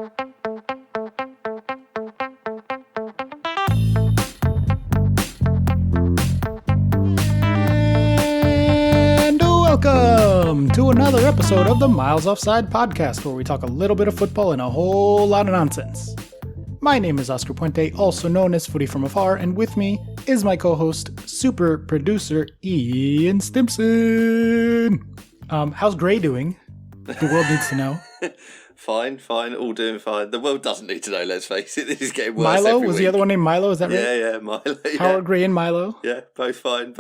And welcome to another episode of the Miles Offside podcast, where we talk a little bit of football and a whole lot of nonsense. My name is Oscar Puente, also known as Footy from Afar, and with me is my co-host, super producer Ian Stimpson. How's Gray doing? The world needs to know. Fine, all doing fine. The world doesn't need to know, let's face it. This is getting worse Milo? every Was week. the other one named Milo? Is that right? Yeah, Milo. Yeah. How are Gray and Milo? Yeah, both fine.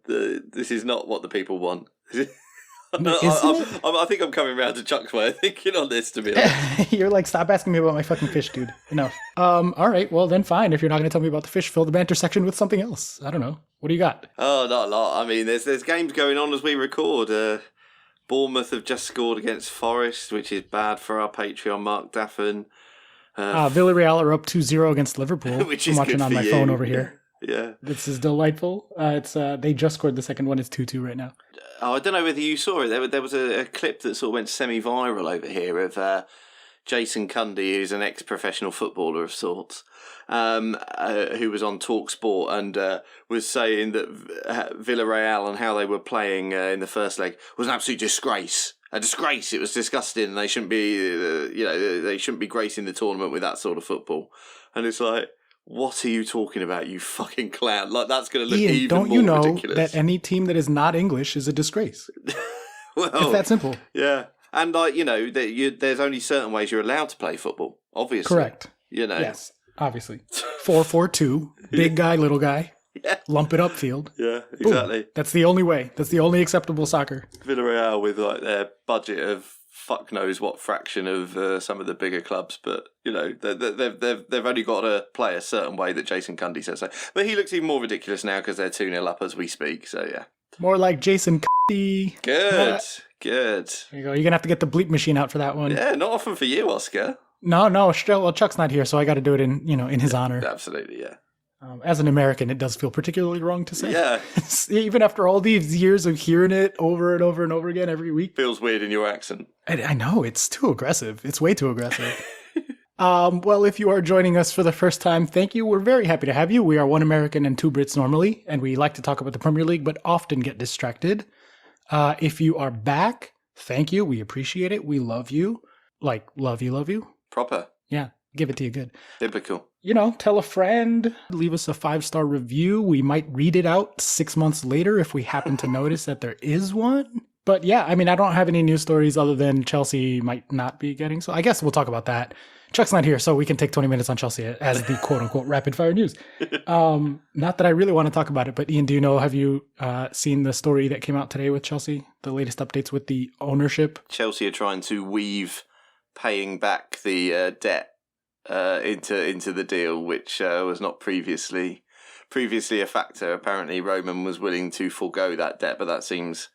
This is not what the people want. I think I'm coming round to Chuck's way of thinking on this, to be honest. You're like, stop asking me about my fucking fish, dude. Enough. All right, well then fine. If you're not going to tell me about the fish, fill the banter section with something else. I don't know. What do you got? Oh, not a lot. I mean, there's games going on as we record. Bournemouth have just scored against Forest, which is bad for our Patreon, Mark Daffin. Villarreal are up 2-0 against Liverpool. Which I'm is watching good on for my you. phone over here. Yeah. This is delightful. They just scored the second one. It's 2-2 right now. Oh, I don't know whether you saw it. There was a clip that sort of went semi-viral over here of Jason Cundy, who's an ex-professional footballer of sorts, who was on TalkSport and was saying that Villarreal and how they were playing in the first leg was an absolute disgrace. A disgrace. It was disgusting, and they shouldn't be, they shouldn't be gracing the tournament with that sort of football. And it's like, what are you talking about, you fucking clown? Like, that's going to look Ian, even don't more you know ridiculous. that any team that is not English is a disgrace? Well, It's that simple. yeah. And, there's only certain ways you're allowed to play football, obviously. Correct. Yes, obviously. 4-4-2. Big guy, little guy. Yeah. Lump it up field. Yeah, Boom. exactly. That's the only way. That's the only acceptable soccer. Villarreal with like their budget of fuck knows what fraction of some of the bigger clubs, but they've only got to play a certain way that Jason Cundy says so. But he looks even more ridiculous now because they're 2-0 up as we speak. So yeah, More like Jason Cundy. good. There you go. You're gonna have to get the bleep machine out for that one. Yeah, not often for you, Oscar. No. Well, Chuck's not here, so I got to do it in his honor. Absolutely, yeah. As an American, it does feel particularly wrong to say. Yeah, Even after all these years of hearing it over and over and over again every week. feels weird in your accent. I know, it's too aggressive. It's way too aggressive. Well, if you are joining us for the first time, thank you. We're very happy to have you. We are one American and two Brits normally, and we like to talk about the Premier League, but often get distracted. If you are back, thank you. We appreciate it. We love you. Like, love you. Proper. Yeah, give it to you good. Biblical. Tell a friend, leave us a 5-star review. We might read it out 6 months later if we happen to notice that there is one. But yeah, I mean, I don't have any news stories other than Chelsea might not be getting, so I guess we'll talk about that. Chuck's not here, so we can take 20 minutes on Chelsea as the quote-unquote rapid-fire news. Not that I really want to talk about it, but Ian, have you seen the story that came out today with Chelsea? The latest updates with the ownership? Chelsea are trying to weave paying back the debt into the deal, which was not previously a factor. Apparently, Roman was willing to forego that debt, but that seems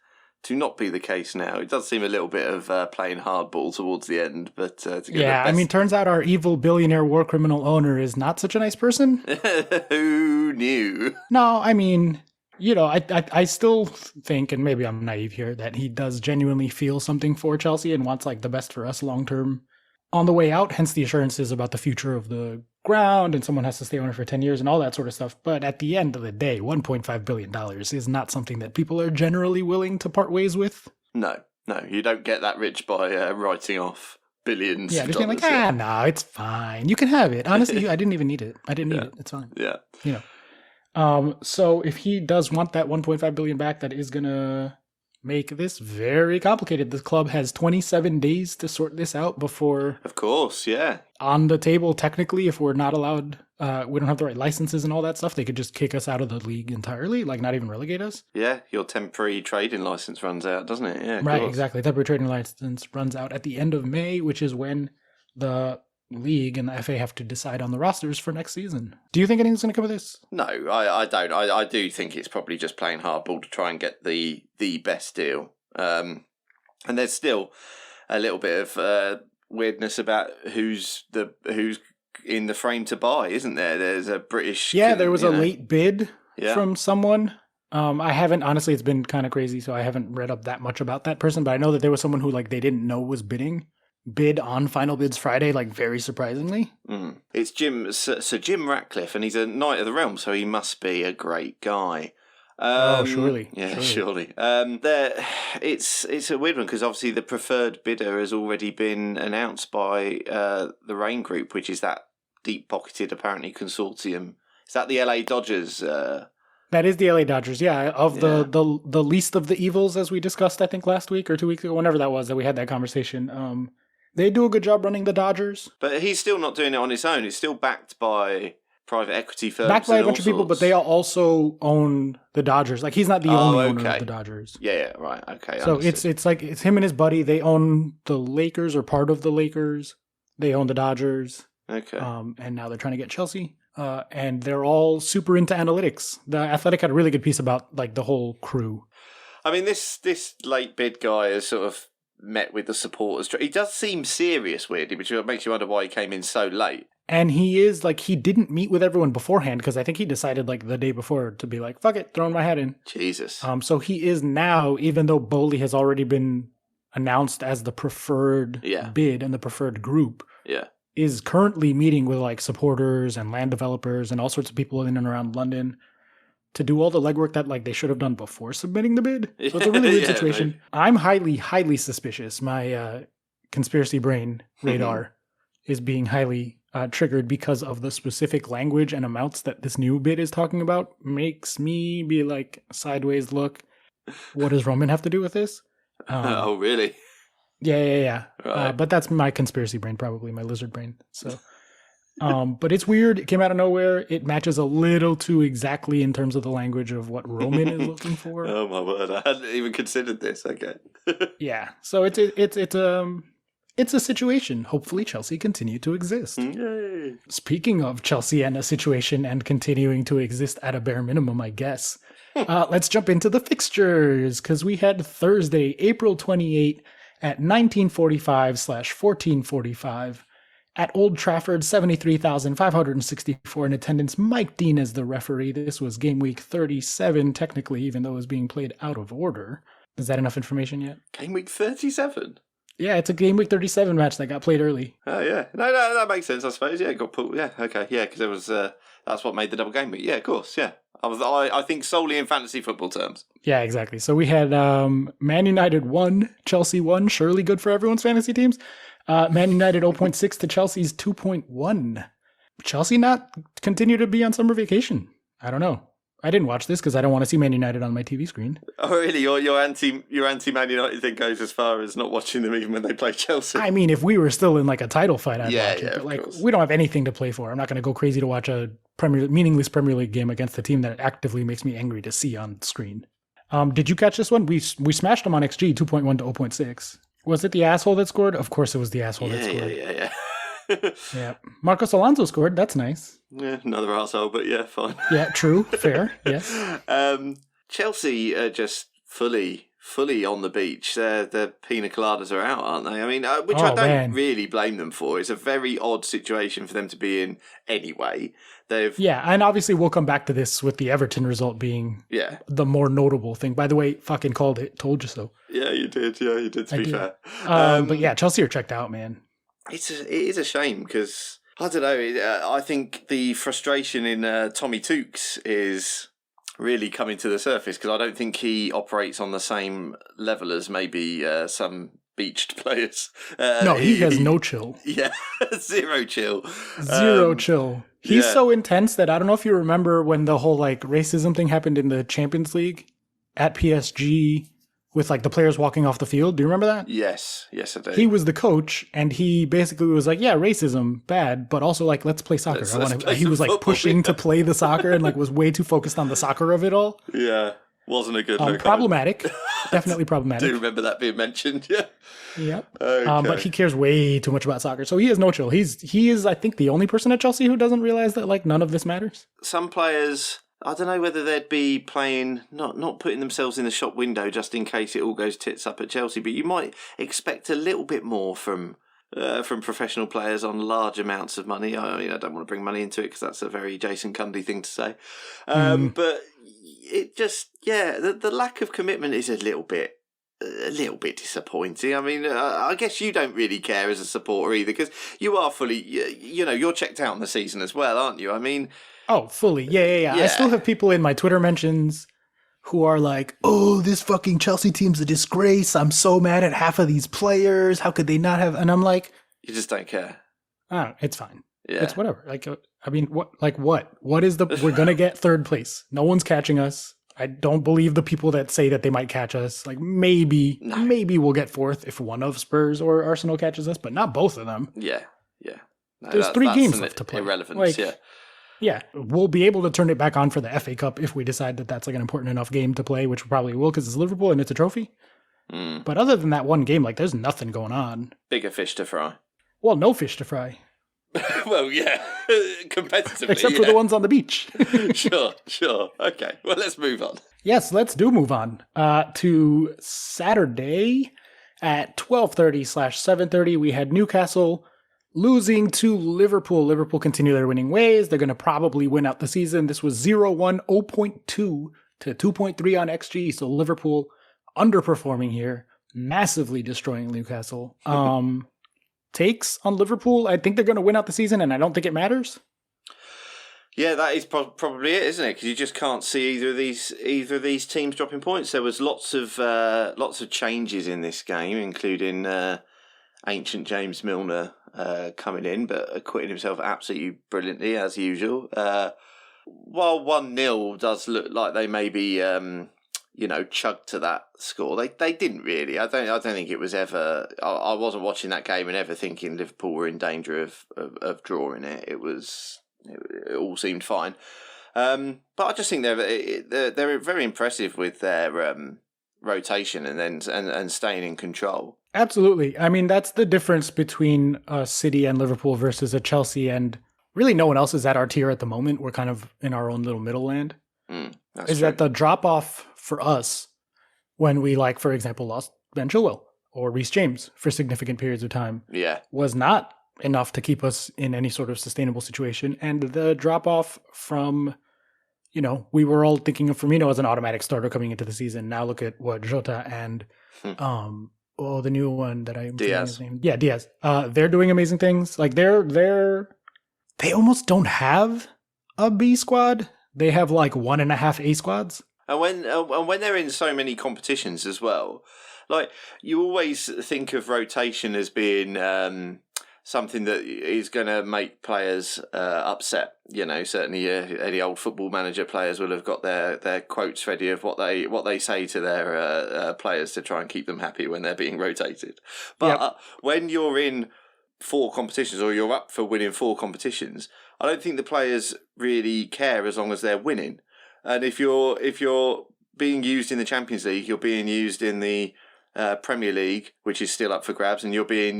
to not be the case now. It does seem a little bit of playing hardball towards the end, but to get I mean, turns out our evil billionaire war criminal owner is not such a nice person. Who knew? No, I mean, I still think, and maybe I'm naive here, that he does genuinely feel something for Chelsea and wants like the best for us long term on the way out, hence the assurances about the future of the ground and someone has to stay owner for 10 years and all that sort of stuff. But at the end of the day, $1.5 billion is not something that people are generally willing to part ways with. No, you don't get that rich by writing off billions. Yeah, just being like, no, it's fine. You can have it. Honestly, I didn't even need it. I didn't need it. It's fine. Yeah. So if he does want that 1.5 billion back, that is going to make this very complicated. The club has 27 days to sort this out before. Of course, yeah. On the table, technically, if we're not allowed, we don't have the right licenses and all that stuff, they could just kick us out of the league entirely, like not even relegate us. Yeah, your temporary trading license runs out, doesn't it? Yeah, right, exactly. Temporary trading license runs out at the end of May, which is when the league and the FA have to decide on the rosters for next season. Do you think anything's going to come of this? No, I don't. I do think it's probably just playing hardball to try and get the best deal. And there's still a little bit of weirdness about who's in the frame to buy, isn't there? There's a British... Yeah, there was a late bid Yeah. from someone. I haven't, honestly, it's been kind of crazy, so I haven't read up that much about that person, but I know that there was someone who, like, they didn't know was bidding, bid on Final Bids Friday, like very surprisingly. It's Sir Jim Ratcliffe, and he's a Knight of the Realm, so he must be a great guy. Surely. Yeah, surely. It's a weird one because obviously the preferred bidder has already been announced by the Rain Group, which is that deep-pocketed, apparently, consortium. Is that the LA Dodgers? That is the LA Dodgers, yeah. The least of the evils, as we discussed, I think last week or 2 weeks ago, whenever that was that we had that conversation. They do a good job running the Dodgers. But he's still not doing it on his own. It's still backed by private equity firms. Backed by a bunch of people, but they also own the Dodgers. Like, he's not the only owner of the Dodgers. Yeah, right, okay. So it's him and his buddy. They own the Lakers or part of the Lakers. They own the Dodgers. Okay. And now they're trying to get Chelsea. And they're all super into analytics. The Athletic had a really good piece about like the whole crew. I mean, this late bid guy has sort of met with the supporters. He does seem serious, weirdly, which makes you wonder why he came in so late. And he is like, he didn't meet with everyone beforehand because I think he decided like the day before to be like, fuck it, throwing my hat in. Jesus. So he is now, even though Bowley has already been announced as the preferred bid and the preferred group, is currently meeting with like supporters and land developers and all sorts of people in and around London to do all the legwork that like they should have done before submitting the bid. So it's a really weird situation. Maybe. I'm highly suspicious. My conspiracy brain radar is being highly triggered because of the specific language and amounts that this new bid is talking about. Makes me be like, sideways look, what does Roman have to do with this? Oh, really? Yeah. Right. But that's my conspiracy brain, probably my lizard brain. So, but it's weird. It came out of nowhere. It matches a little too exactly in terms of the language of what Roman is looking for. Oh my word! I hadn't even considered this. Okay. Yeah. So it's a situation. Hopefully, Chelsea continue to exist. Yay. Speaking of Chelsea and a situation and continuing to exist at a bare minimum, I guess. Let's jump into the fixtures because we had Thursday, April 28th. At 1945/1445, at Old Trafford, 73,564 in attendance. Mike Dean as the referee. This was game week 37, technically, even though it was being played out of order. Is that enough information yet? Game week 37? Yeah, it's a game week 37 match that got played early. Oh, yeah. No, that makes sense, I suppose. Yeah, it got put. Yeah, okay. Yeah, because it was, that's what made the double game week. Yeah, of course, yeah. I think solely in fantasy football terms. Yeah, exactly. So we had Man United 1, Chelsea 1. Surely good for everyone's fantasy teams. Man United 0.6 to Chelsea's 2.1. Chelsea not continue to be on summer vacation. I don't know. I didn't watch this because I don't want to see Man United on my TV screen. Oh, really? Your anti Man United thing goes as far as not watching them even when they play Chelsea? I mean, if we were still in like a title fight, I'd watch it. But like, course. We don't have anything to play for. I'm not going to go crazy to watch a meaningless Premier League game against a team that actively makes me angry to see on screen. Did you catch this one? We smashed them on XG 2.1 to 0.6. Was it the asshole that scored? Of course it was the asshole that scored. Yeah. Yeah. Marcos Alonso scored. That's nice. Yeah, another arsehole, but yeah, fine. Yeah, true. Fair. Yes. Chelsea are just fully on the beach. The pina coladas are out, aren't they? I mean, which I don't really blame them for. It's a very odd situation for them to be in anyway. Yeah, and obviously we'll come back to this with the Everton result being the more notable thing. By the way, fucking called it. Told you so. Yeah, you did. Yeah, you did, to be fair. But yeah, Chelsea are checked out, man. It is a shame because, I don't know, I think the frustration in Tommy Tukes is really coming to the surface because I don't think he operates on the same level as maybe some beached players. No, he has no chill. Yeah, zero chill. Zero chill. He's so intense that I don't know if you remember when the whole like racism thing happened in the Champions League at PSG with like the players walking off the field. Do you remember that? Yes, I do. He was the coach and he basically was like, yeah, racism, bad, but also like, let's play soccer. He was like pushing to play the soccer and like was way too focused on the soccer of it all. Yeah, wasn't a good look. Problematic. Definitely problematic. I do remember that being mentioned, yeah. Yep. Okay. But he cares way too much about soccer. So he has no chill. He is, I think, the only person at Chelsea who doesn't realize that like none of this matters. Some players, I don't know whether they'd be playing, not putting themselves in the shop window just in case it all goes tits up at Chelsea, but you might expect a little bit more from professional players on large amounts of money. I mean, I don't want to bring money into it because that's a very Jason Cundy thing to say. But it just, the lack of commitment is a little bit a little bit disappointing. I mean, I guess you don't really care as a supporter either, because you are fully, you're checked out on the season as well, aren't you? I mean, Oh, fully. Yeah. I still yeah. have people in my Twitter mentions who are like, oh, this fucking Chelsea team's a disgrace. I'm so mad at half of these players. How could they not have? And I'm like, You just don't care. oh, it's fine. Yeah. It's whatever. Like, I mean, what? Like, what? What is the? We're gonna get third place. No one's catching us. I don't believe the people that say that they might catch us. Like, maybe we'll get fourth if one of Spurs or Arsenal catches us, but not both of them. Yeah. No, There's 3 games left to play. Irrelevance, like, yeah. Yeah, we'll be able to turn it back on for the FA Cup if we decide that that's like an important enough game to play, which we probably will because it's Liverpool and it's a trophy. But other than that one game, like, there's nothing going on. Bigger fish to fry. Well, no fish to fry. Well, yeah, competitively. Except for the ones on the beach. Sure. Okay, well, let's move on. Yes, let's move on to Saturday at 12:30/7:30. We had Newcastle losing to Liverpool. Liverpool continue their winning ways. They're going to probably win out the season. This was 0-1, 0.2 to 2.3 on XG. So Liverpool underperforming here, massively destroying Newcastle. Takes on Liverpool. I think they're going to win out the season, and I don't think it matters. Yeah, that is probably it, isn't it? Because you just can't see either of these teams dropping points. There was lots of changes in this game, including ancient James Milner coming in, but acquitting himself absolutely brilliantly as usual. While 1-0 does look like they maybe chugged to that score, they didn't really. I don't think it was ever. I wasn't watching that game and ever thinking Liverpool were in danger of drawing it. It all seemed fine. But I just think they're very impressive with their rotation and staying in control. Absolutely. I mean, that's the difference between a City and Liverpool versus a Chelsea, and really no one else is at our tier at the moment. We're kind of in our own little middle land. Is that the drop-off for us when we, like, for example, lost Ben Chilwell or Reece James for significant periods of time was not enough to keep us in any sort of sustainable situation. And the drop-off from, we were all thinking of Firmino as an automatic starter coming into the season. Now look at what Jota and the new one that I'm forgetting his name. Yeah, Diaz. They're doing amazing things. Like they almost don't have a B squad. They have like 1.5 A squads. And when they're in so many competitions as well, like, you always think of rotation as being something that is going to make players upset. Certainly any old Football Manager players will have got their quotes ready of what they say to their players to try and keep them happy when they're being rotated. But when you're in 4 competitions, or you're up for winning 4 competitions, I don't think the players really care as long as they're winning. And if you're being used in the Champions League, you're being used in the Premier League, which is still up for grabs, and you're being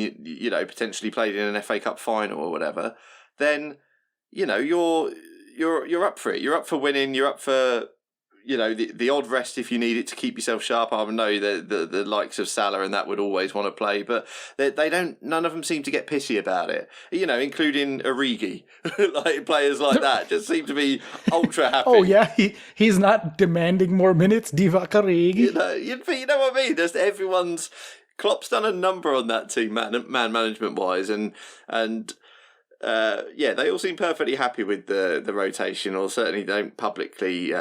potentially played in an FA Cup final or whatever, then you're up for it. You're up for winning. You're up for the odd rest if you need it to keep yourself sharp. I know the likes of Salah and that would always want to play, but they don't. None of them seem to get pissy about it. Including Origi, like, players like that just seem to be ultra happy. Oh yeah, he's not demanding more minutes. Divock Origi. You know what I mean? Just everyone's. Klopp's done a number on that team, man management wise, and they all seem perfectly happy with the rotation, or certainly don't publicly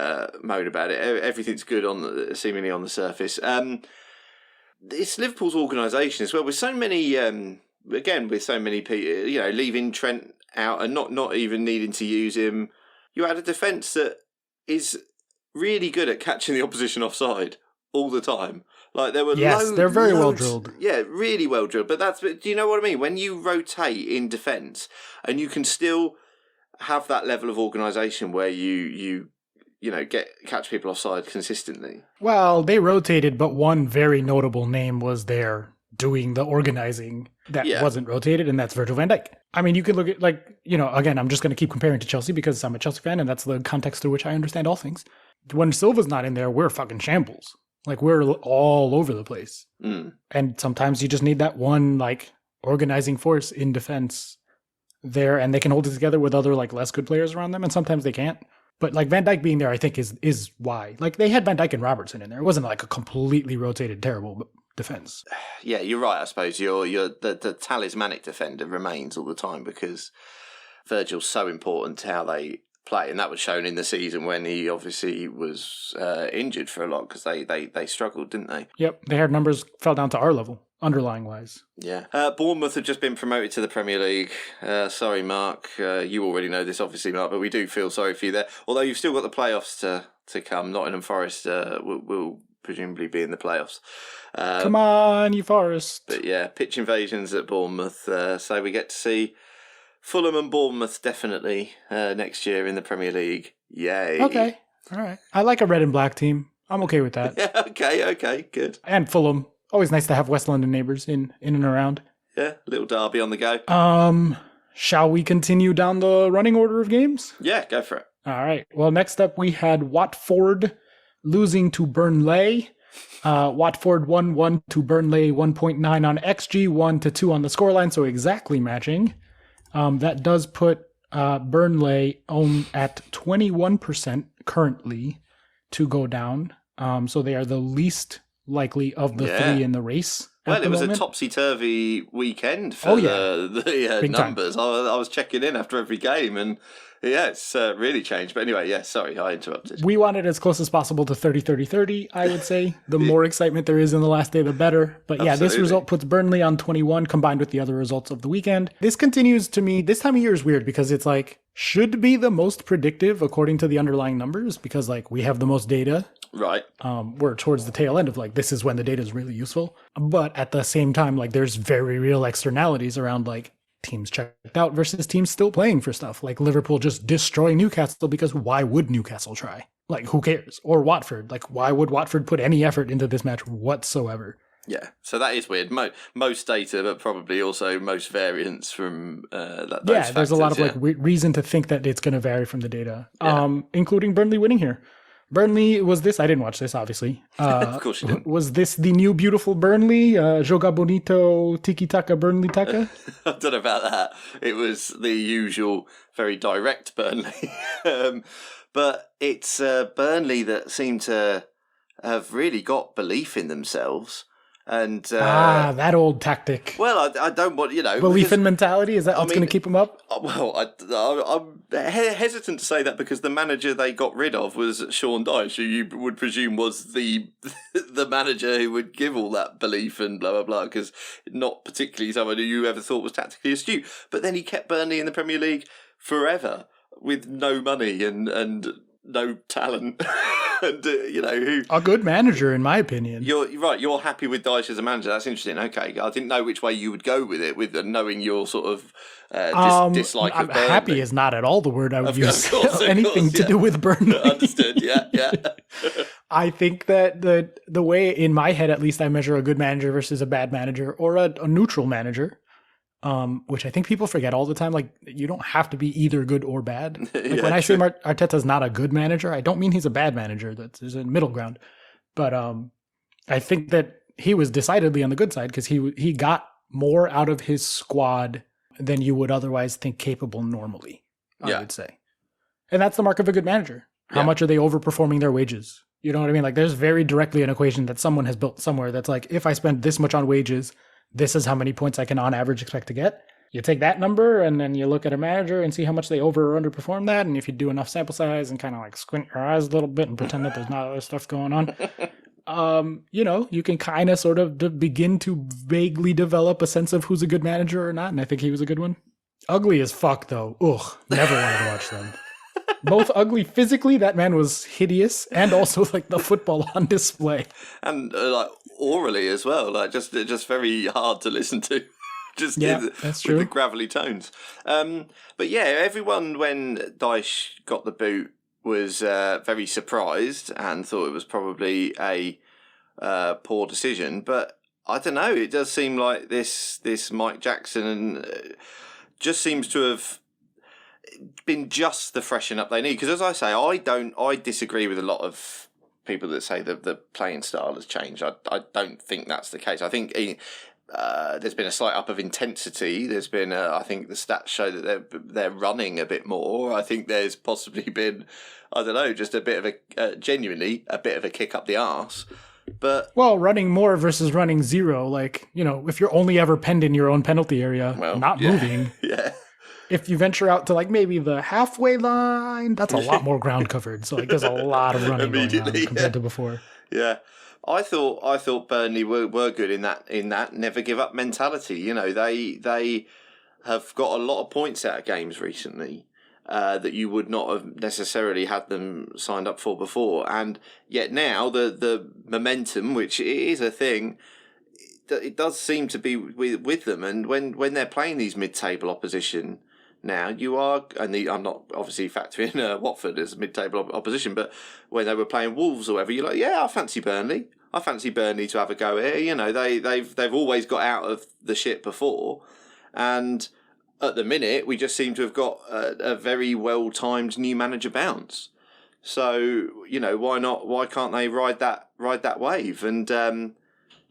moan about it. Everything's good seemingly on the surface. It's Liverpool's organisation as well, with so many people, leaving Trent out and not even needing to use him. You had a defence that is really good at catching the opposition offside all the time. Like, there were they're very well drilled. Yeah, really well drilled. But do you know what I mean? When you rotate in defence and you can still have that level of organisation where you catch people offside consistently. Well, they rotated, but one very notable name was there doing the organising that wasn't rotated, and that's Virgil van Dijk. I mean, you could look at, again, I'm just going to keep comparing to Chelsea because I'm a Chelsea fan, and that's the context through which I understand all things. When Silva's not in there, we're fucking shambles. Like, we're all over the place. And sometimes you just need that one, organizing force in defense there, and they can hold it together with other, less good players around them, and sometimes they can't. But like Van Dijk being there, I think is why. Like they had Van Dijk and Robertson in there. It wasn't like a completely rotated terrible defense. Yeah, you're right. I suppose you're the talismanic defender remains all the time because Virgil's so important to how they play, and that was shown in the season when he obviously was injured for a lot because they struggled, didn't they? Yep, their numbers fell down to our level, underlying wise. Yeah. Bournemouth have just been promoted to the Premier League. Sorry, Mark. You already know this, obviously, Mark, but we do feel sorry for you there. Although you've still got the playoffs to come. Nottingham Forest will presumably be in the playoffs. Come on, you Forest. But yeah, pitch invasions at Bournemouth. So we get to see Fulham and Bournemouth definitely next year in the Premier League. Yay. Okay. All right. I like a red and black team. I'm okay with that. Yeah, okay, good. And Fulham. Always nice to have West London neighbors in and around. Yeah, little derby on the go. Shall we continue down the running order of games? Yeah, go for it. All right. Well, next up we had Watford losing to Burnley. Watford 1-1 to Burnley, 1.9 on XG, 1-2 on the scoreline, so exactly matching. That does put Burnley on at 21% currently to go down. So they are the least likely of the three in the race. Well, it was a topsy-turvy weekend for the numbers. I was checking in after every game, and yeah, it's really changed. But anyway, yeah, sorry, I interrupted. We want it as close as possible to 30-30-30, I would say. The more excitement there is in the last day, the better. But yeah, This result puts Burnley on 21, combined with the other results of the weekend. This continues to me, this time of year is weird, because it's like, should be the most predictive according to the underlying numbers, because like we have the most data. Right. We're towards the tail end of like, this is when the data is really useful. But at the same time, like there's very real externalities around like teams checked out versus teams still playing for stuff. Like Liverpool just destroying Newcastle because why would Newcastle try? Like who cares? Or Watford. Like why would Watford put any effort into this match whatsoever? Yeah, so that is weird. Most data, but probably also most variance from those factors, there's a lot of like reason to think that it's going to vary from the data, including Burnley winning here. Burnley, was this? I didn't watch this, obviously. Of course you didn't. Was this the new beautiful Burnley? Joga bonito, tiki-taka, Burnley-taka? I don't know about that. It was the usual, very direct Burnley. But it's Burnley that seem to have really got belief in themselves. And that old tactic. Well, I don't want, belief and mentality. Is that what's going to keep them up? Well, I'm hesitant to say that because the manager they got rid of was Sean Dyche, who you would presume was the manager who would give all that belief and blah blah blah. Because not particularly someone who you ever thought was tactically astute. But then he kept Burnley in the Premier League forever with no money and no talent. And who a good manager in my opinion. You're right. You're happy with Dyche as a manager. That's interesting. Okay, I didn't know which way you would go with it, with knowing your sort of dislike of Burnley. Happy is not at all the word I would use. Anything to do with Burnley. Understood. Yeah. I think that the way in my head, at least, I measure a good manager versus a bad manager or a neutral manager. Which I think people forget all the time. Like, you don't have to be either good or bad. Like when I say Arteta's not a good manager, I don't mean he's a bad manager. There's a middle ground. But I think that he was decidedly on the good side because he got more out of his squad than you would otherwise think capable normally, I would say. And that's the mark of a good manager. How much are they overperforming their wages? You know what I mean? Like, there's very directly an equation that someone has built somewhere that's like, if I spend this much on wages, this is how many points I can on average expect to get. You take that number and then you look at a manager and see how much they over or underperform that. And if you do enough sample size and kind of like squint your eyes a little bit and pretend that there's not other stuff going on, you can kind of sort of begin to vaguely develop a sense of who's a good manager or not. And I think he was a good one. Ugly as fuck though. Ugh, never wanted to watch them. Both ugly physically, that man was hideous, and also like the football on display. And like orally as well, like just very hard to listen to. That's true. With the gravelly tones. But yeah, everyone when Dyche got the boot was very surprised and thought it was probably a poor decision. But I don't know, it does seem like this Mike Jackson just seems to have been just the freshen up they need. Because as I say, I disagree with a lot of people that say that the playing style has changed. I don't think that's the case. I think there's been a slight up of intensity. There's been, I think the stats show that they're running a bit more. I think there's possibly been, I don't know, just a bit of genuinely a bit of a kick up the arse. But well, running more versus running zero, like, if you're only ever penned in your own penalty area, not moving. Yeah. If you venture out to like maybe the halfway line, that's a lot more ground covered. So like there's a lot of running going on compared to before. Yeah. I thought Burnley were good in that never give up mentality. They have got a lot of points out of games recently that you would not have necessarily had them signed up for before, and yet now the momentum, which is a thing, it does seem to be with them. And when they're playing these mid-table opposition. Now you are, and I'm not obviously factoring Watford as mid-table opposition, but when they were playing Wolves or whatever, you're like, yeah, I fancy Burnley. I fancy Burnley to have a go here. They've always got out of the shit before, and at the minute we just seem to have got a very well-timed new manager bounce. So why not? Why can't they ride that wave? And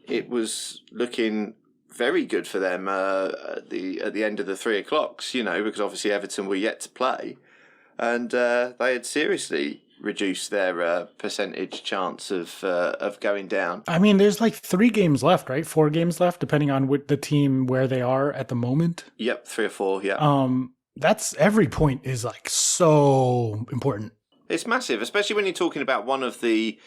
it was looking very good for them at the end of the 3 o'clocks, because obviously Everton were yet to play, and they had seriously reduced their percentage chance of going down. I mean, there's like 3 games left, right? 4 games left, depending on the team where they are at the moment. Yep, 3 or 4. Yeah. That's every point is like so important. It's massive, especially when you're talking about one of the.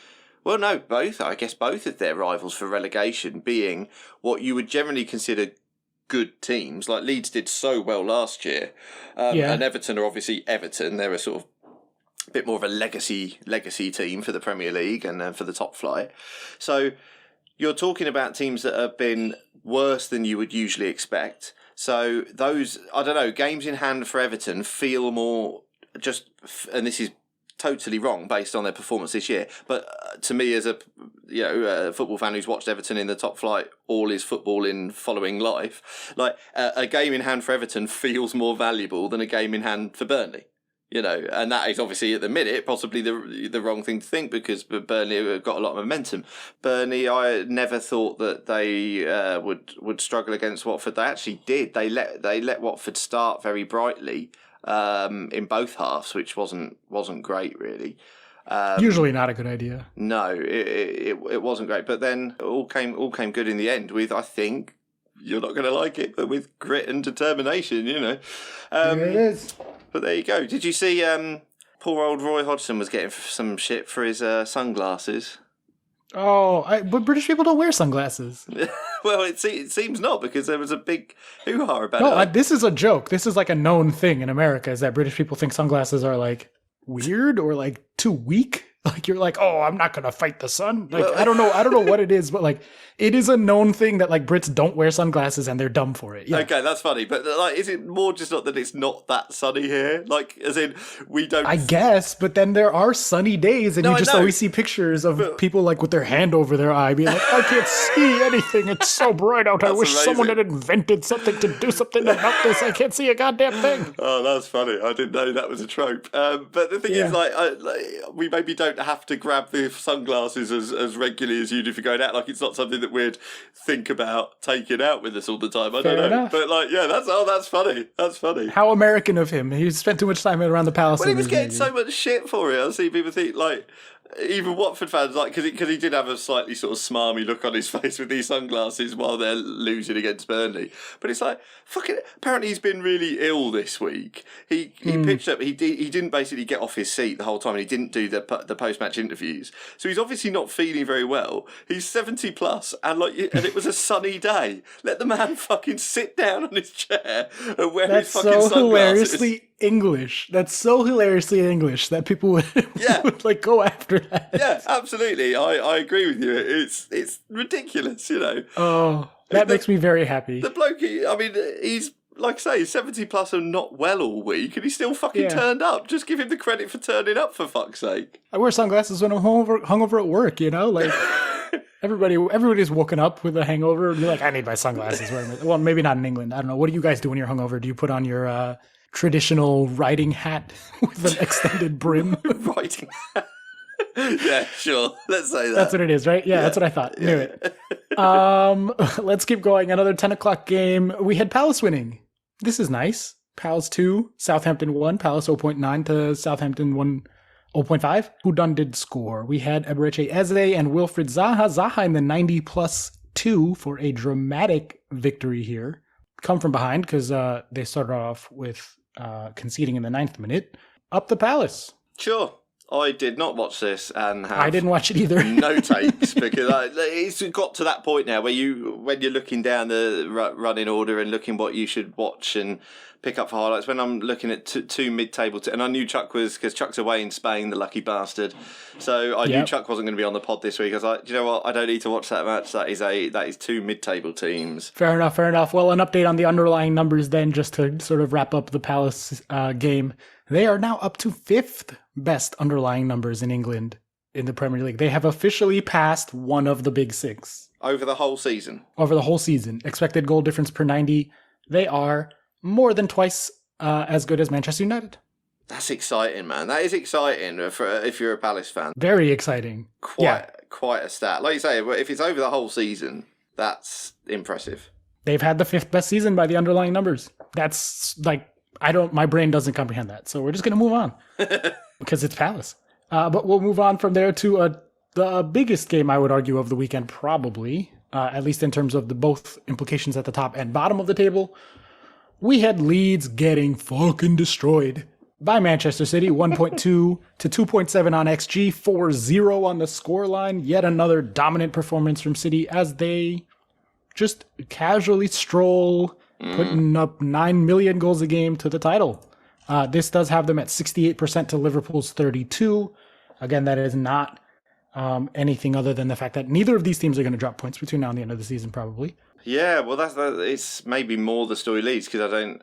Well, no, both. I guess both of their rivals for relegation being what you would generally consider good teams. Like Leeds did so well last year, and Everton are obviously Everton. They're a sort of a bit more of a legacy team for the Premier League and for the top flight. So you're talking about teams that have been worse than you would usually expect. So those, I don't know, games in hand for Everton feel more just, and this is totally wrong based on their performance this year, but to me as a football fan who's watched Everton in the top flight all his football in following life, like a game in hand for Everton feels more valuable than a game in hand for Burnley, and that is obviously at the minute possibly the wrong thing to think, because Burnley have got a lot of momentum. Burnley, I never thought that they would struggle against Watford. They actually did. They let Watford start very brightly in both halves, which wasn't great really. Usually not a good idea. No, it wasn't great. But then it all came good in the end with, I think, you're not going to like it, but with grit and determination, There it is. But there you go. Did you see poor old Roy Hodgson was getting some shit for his sunglasses? Oh, but British people don't wear sunglasses. Well, it seems not, because there was a big hoo-ha about it. This is a joke. This is like a known thing in America, is that British people think sunglasses are like weird or like too weak. Like you're like, oh, I'm not gonna fight the sun. Like I don't know what it is, but like it is a known thing that like Brits don't wear sunglasses and they're dumb for it. Yeah. Okay, that's funny, but like, is it more just not that it's not that sunny here? Like, as in, we don't. I guess, but then there are sunny days, and you just always see pictures of people like with their hand over their eye, being like, I can't see anything. It's so bright out. I wish someone had invented something to do something about this. I can't see a goddamn thing. Oh, that's funny. I didn't know that was a trope. But the thing is, like, we maybe don't have to grab the sunglasses as regularly as you do if you're going out. Like, it's not something that we'd think about taking out with us all the time. I don't know. Enough. But like, yeah, that's funny. That's funny. How American of him. He spent too much time around the palace. Well, he was getting so much shit for it. I see people think, like, even Watford fans, like, because he did have a slightly sort of smarmy look on his face with these sunglasses while they're losing against Burnley. But it's like, fucking, apparently he's been really ill this week. He pitched up, he didn't basically get off his seat the whole time, and he didn't do the post-match interviews. So he's obviously not feeling very well. He's 70 plus, and it was a sunny day. Let the man fucking sit down on his chair and wear his fucking sunglasses. Hilariously English. That's so hilariously English that people would like go after that. Yeah, absolutely. I agree with you. It's ridiculous, Oh, that makes me very happy. The bloke, he's, like I say, 70 plus and not well all week, and he still fucking turned up. Just give him the credit for turning up, for fuck's sake. I wear sunglasses when I'm hungover at work, like... Everybody's woken up with a hangover and be like, I need my sunglasses. Well, maybe not in England. I don't know. What do you guys do when you're hungover? Do you put on your traditional riding hat with an extended brim? Riding hat. Yeah, sure. Let's say that. That's what it is, right? Yeah, that's what I thought. Knew it. Let's keep going. Another 10 o'clock game. We had Palace winning. This is nice. Palace 2, Southampton 1. Palace 0.9 to Southampton 1, 0.5. Who done did score? We had Eberechi Eze and Wilfried Zaha. Zaha in the 90 plus 2 for a dramatic victory here. Come from behind because they started off with conceding in the 9th minute. Up the Palace. Sure. I did not watch this and have I didn't watch it either. no takes because it's got to that point now where when you're looking down the running order and looking what you should watch and pick up for highlights. When I'm looking at two mid-table, and I knew Chuck was, because Chuck's away in Spain, the lucky bastard. So I knew Chuck wasn't going to be on the pod this week. I was like, do you know what? I don't need to watch that match. That is two mid-table teams. Fair enough. Well, an update on the underlying numbers then, just to sort of wrap up the Palace game. They are now up to 5th best underlying numbers in England in the Premier League. They have officially passed one of the big 6. Over the whole season. Expected goal difference per 90. They are more than twice as good as Manchester United. That's exciting, man. That is exciting if you're a Palace fan. Very exciting. Quite a stat. Like you say, if it's over the whole season, that's impressive. They've had the 5th best season by the underlying numbers. That's like, my brain doesn't comprehend that. So we're just going to move on because it's Palace. But we'll move on from there to the biggest game, I would argue, of the weekend, probably, at least in terms of the both implications at the top and bottom of the table. We had Leeds getting fucking destroyed by Manchester City, 1.2 to 2.7 on XG, 4-0 on the scoreline. Yet another dominant performance from City as they just casually stroll, putting up 9 million goals a game to the title. This does have them at 68% to Liverpool's 32%. Again, that is not anything other than the fact that neither of these teams are going to drop points between now and the end of the season, probably. Yeah, well, it's maybe more the story Leeds because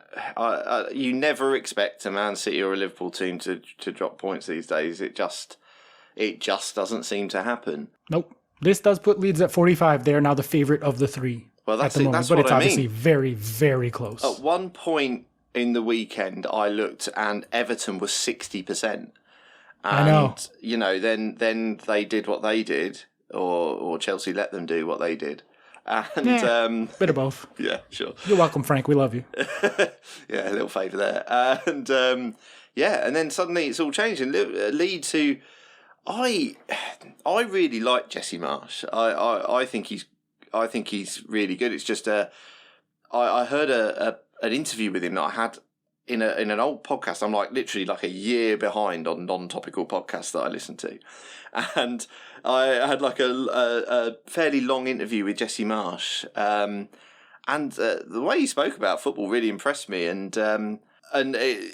you never expect a Man City or a Liverpool team to drop points these days. It just doesn't seem to happen. Nope. This does put Leeds at 45. They are now the favorite of the 3 at the moment, that's but what it's I obviously mean. very, very close. At one point in the weekend, I looked and Everton was 60%. And, I know. Then they did what they did, or Chelsea let them do what they did. And bit of both. Yeah, sure. You're welcome, Frank. We love you. Yeah, a little favour there. And then suddenly it's all changed. And Leeds, who I really like Jesse Marsh. I think he's really good. It's just I heard an interview with him that I had in an old podcast. I'm literally a year behind on non-topical podcasts that I listen to, and I had a fairly long interview with Jesse Marsh, and the way he spoke about football really impressed me, and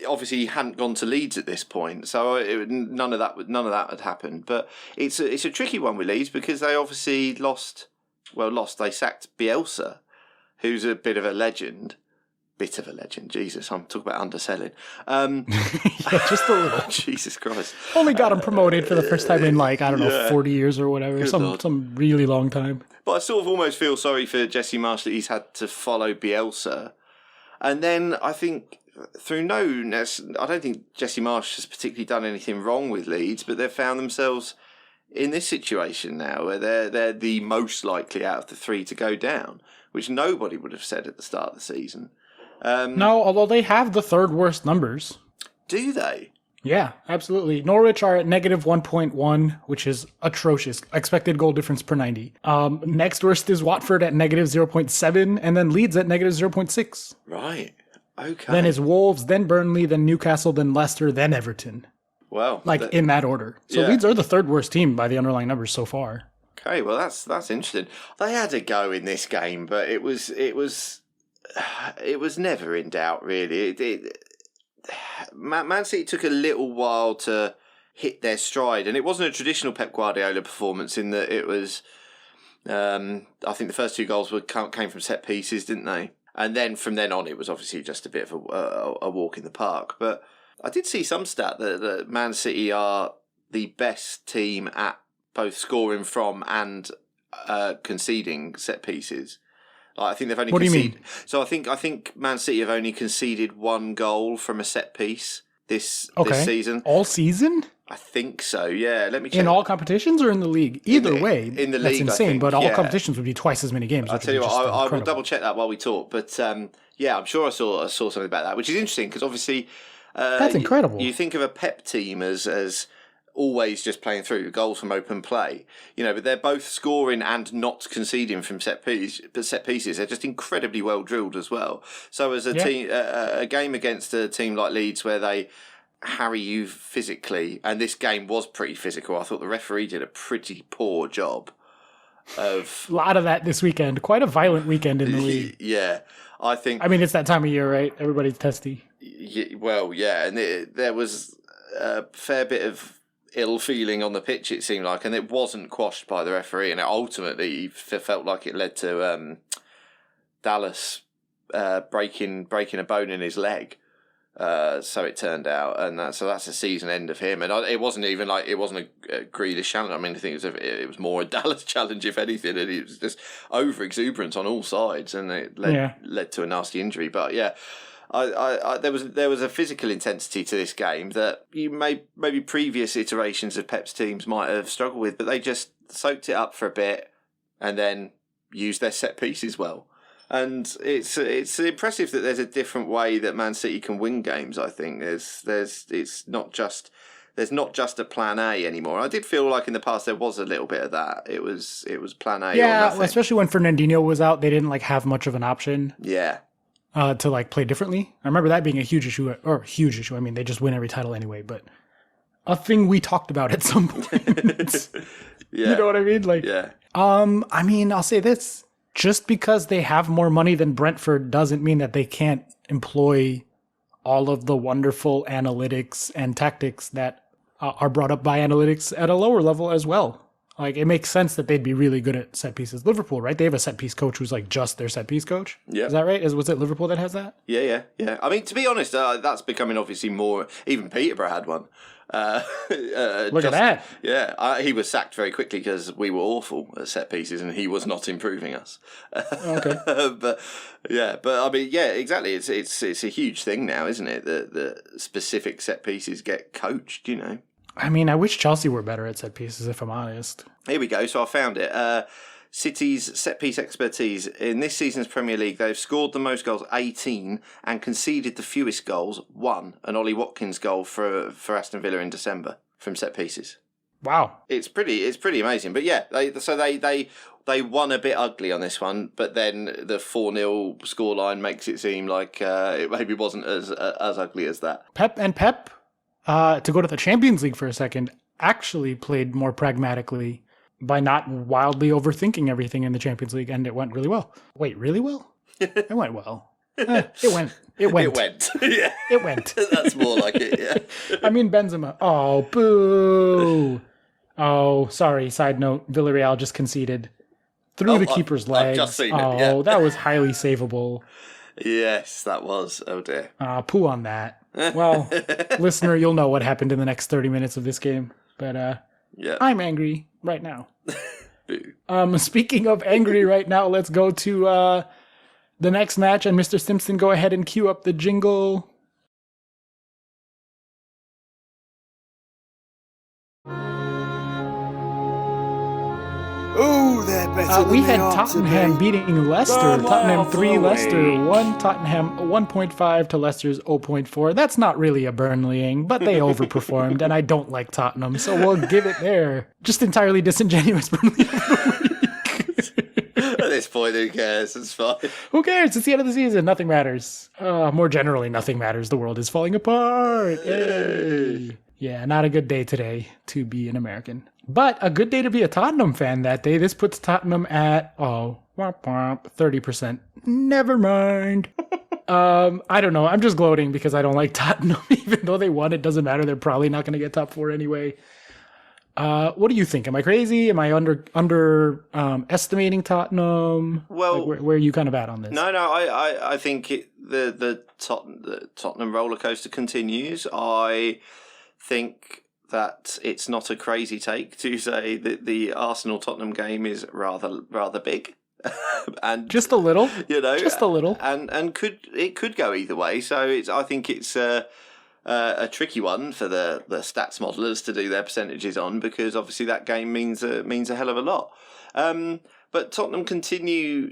obviously he hadn't gone to Leeds at this point, so none of that had happened. But it's a tricky one with Leeds because they obviously lost. They sacked Bielsa, who's a bit of a legend. Jesus, I'm talking about underselling. Yeah, just a little. Jesus Christ. Only got him promoted for the first time in 40 years or whatever. Good Lord. Some really long time. But I sort of almost feel sorry for Jesse Marsh that he's had to follow Bielsa. And then I think I don't think Jesse Marsh has particularly done anything wrong with Leeds, but they've found themselves in this situation now where they're the most likely out of the 3 to go down, which nobody would have said at the start of the season. No, although they have the 3rd worst numbers. Do they? Yeah, absolutely. Norwich are at negative 1.1, which is atrocious. Expected goal difference per 90. Next worst is Watford at negative 0.7, and then Leeds at negative 0.6. Right. Okay. Then is Wolves, then Burnley, then Newcastle, then Leicester, then Everton. Well, in that order. So yeah. Leeds are the 3rd worst team by the underlying numbers so far. Okay, well that's interesting. They had a go in this game, but it was never in doubt, really. Man City took a little while to hit their stride, and it wasn't a traditional Pep Guardiola performance in that it was. I think the first 2 goals came from set pieces, didn't they? And then from then on, it was obviously just a bit of a walk in the park. But I did see some stat that Man City are the best team at both scoring from and conceding set pieces. I think they've only. What do you mean? So I think Man City have only conceded 1 goal from a set piece this season. All season? I think so. Yeah, let me check. In all competitions or in the league? Either way, in the that's league, insane. I think, but all yeah. competitions would be twice as many games. I'll tell you what, I will double check that while we talk. But yeah, I'm sure I saw something about that, which is interesting because obviously that's incredible. You think of a Pep team as always just playing through goals from open play, but they're both scoring and not conceding from set pieces. They're just incredibly well drilled as well. So as a team, a game against a team like Leeds where they harry you physically, and this game was pretty physical. I thought the referee did a pretty poor job of a lot of that this weekend. Quite a violent weekend in the league. Yeah, I think. I mean, it's that time of year, right? Everybody's testy. Well, yeah, and there was a fair bit of ill feeling on the pitch, it seemed like, and it wasn't quashed by the referee, and it ultimately felt like it led to Dallas breaking a bone in his leg. So it turned out, and so that's a season end of him. And it wasn't even like it wasn't a Grealish challenge. I mean, I think it was more a Dallas challenge, if anything. And it was just over exuberance on all sides, and it led to a nasty injury. But yeah, there was a physical intensity to this game that maybe previous iterations of Pep's teams might have struggled with, but they just soaked it up for a bit and then used their set pieces well. And it's impressive that there's a different way that Man City can win games. I think there's not just a plan A anymore. I did feel like in the past there was a little bit of that. It was plan A. Yeah, or nothing. especially when Fernandinho was out, they didn't have much of an option. Yeah. To play differently. I remember that being a huge issue. I mean, they just win every title anyway, but a thing we talked about at some point. Yeah. You know what I mean? Yeah. I mean, I'll say this. Just because they have more money than Brentford doesn't mean that they can't employ all of the wonderful analytics and tactics that are brought up by analytics at a lower level as well. It makes sense that they'd be really good at set pieces. Liverpool, right? They have a set piece coach who's just their set piece coach. Yeah. Is that right? Was it Liverpool that has that? Yeah. I mean, to be honest, that's becoming obviously more. Even Peterborough had one. Look at that. Yeah, he was sacked very quickly because we were awful at set pieces and he was not improving us. Okay. but I mean, yeah, exactly. It's a huge thing now, isn't it? That specific set pieces get coached, I mean, I wish Chelsea were better at set pieces, if I'm honest. Here we go. So I found it. City's set-piece expertise in this season's Premier League, they've scored the most goals, 18, and conceded the fewest goals, 1, an Ollie Watkins goal for Aston Villa in December from set-pieces. Wow. It's pretty amazing. But yeah, they won a bit ugly on this one, but then the 4-0 scoreline makes it seem like it maybe wasn't as ugly as that. Pep, to go to the Champions League for a second, actually played more pragmatically by not wildly overthinking everything in the Champions League, and it went really well. Wait, really well? It went well. It went. It went. Yeah. It went. That's more like it, yeah. I mean, Benzema. Oh, boo. Oh, sorry. Side note, Villarreal just conceded through the keeper's legs. I've just seen it, yeah. That was highly savable. Yes, that was. Oh, dear. Poo on that. Well, listener, you'll know what happened in the next 30 minutes of this game. But yeah. I'm angry right now. Speaking of angry right now, let's go to the next match. And Mr. Simpson, go ahead and cue up the jingle. Oh, they're better We than had they are Tottenham today. beating Leicester. The Tottenham laugh 3, of the Leicester week. 1. Tottenham 1.5 to Leicester's 0.4. That's not really a Burnleying, but they overperformed, and I don't like Tottenham, so we'll give it there. Just entirely disingenuous Burnley. At this point, who cares? It's fine. Who cares? It's the end of the season. Nothing matters. More generally, nothing matters. The world is falling apart. Yay. Yeah, not a good day today to be an American. But a good day to be a Tottenham fan that day. This puts Tottenham at, 30%. Never mind. I don't know. I'm just gloating because I don't like Tottenham. Even though they won, it doesn't matter. They're probably not going to get top 4 anyway. What do you think? Am I crazy? Am I estimating Tottenham? Well, where are you kind of at on this? No. I think the Tottenham roller coaster continues. I think that it's not a crazy take to say that the Arsenal Tottenham game is rather big. And just a little, just a little, and could go either way. So I think it's a tricky one for the stats modelers to do their percentages on, because obviously that game means a hell of a lot. But Tottenham do continue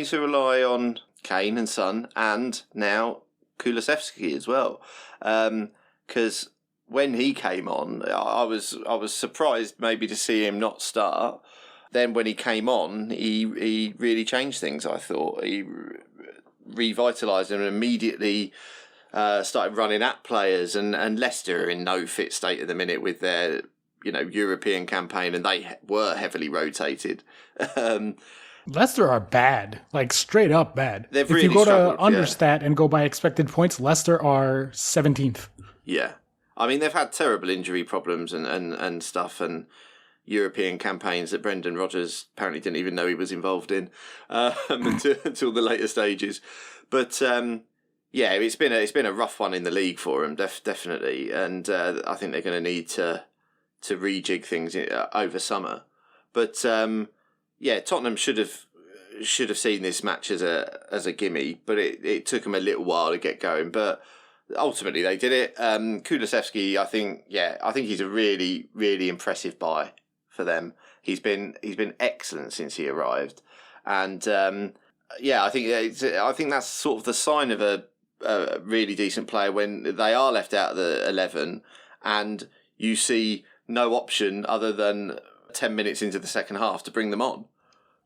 to rely on Kane and Son, and now Kulusevski as well. Because when he came on, I was surprised maybe to see him not start. Then when he came on, he really changed things. I thought he revitalised them and immediately started running at players. And Leicester are in no fit state at the minute with their European campaign, and they were heavily rotated. Leicester are bad, like straight up bad. They've if really you go struggled, to Understat and go by expected points, Leicester are 17th. Yeah. I mean, they've had terrible injury problems and stuff, and European campaigns that Brendan Rodgers apparently didn't even know he was involved in until the later stages. But yeah, it's been a rough one in the league for them, definitely, and I think they're going to need to rejig things over summer. But yeah, Tottenham should have seen this match as a gimme, but it took them a little while to get going. But ultimately, they did it. Kulusevski, I think he's a really, really impressive buy for them. He's been excellent since he arrived, and yeah, I think that's sort of the sign of a really decent player when they are left out of the 11, and you see no option other than 10 minutes into the second half to bring them on.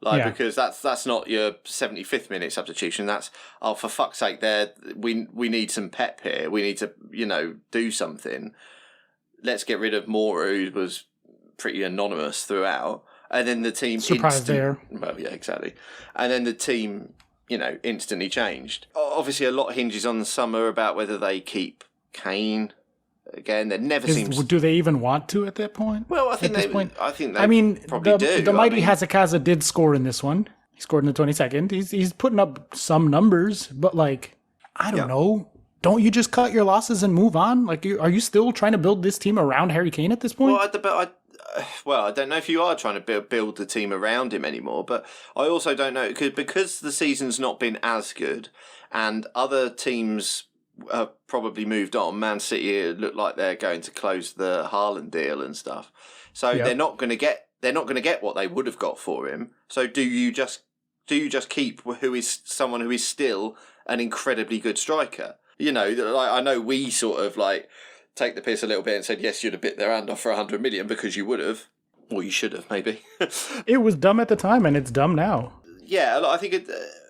Because that's not your 75th minute substitution. That's, for fuck's sake, we need some pep here. We need to, do something. Let's get rid of Mora, who was pretty anonymous throughout. And then the team... Surprise there. Well, yeah, exactly. And then the team, instantly changed. Obviously, a lot hinges on the summer about whether they keep Kane. Again, there never seems... Do they even want to at that point? Well, I think they probably do. The mighty Hazakaza did score in this one. He scored in the 22nd. He's putting up some numbers, but I don't know. Don't you just cut your losses and move on? Are you still trying to build this team around Harry Kane at this point? Well, I don't know if you are trying to build the team around him anymore, but I also don't know because the season's not been as good, and other teams have probably moved on. Man City look like they're going to close the Haaland deal and stuff, so they're not going to get what they would have got for him. So do you just keep someone who is still an incredibly good striker? I know we sort of take the piss a little bit and said, yes, you'd have bit their hand off for 100 million because you would have, or you should have maybe. It was dumb at the time and it's dumb now. Yeah, I think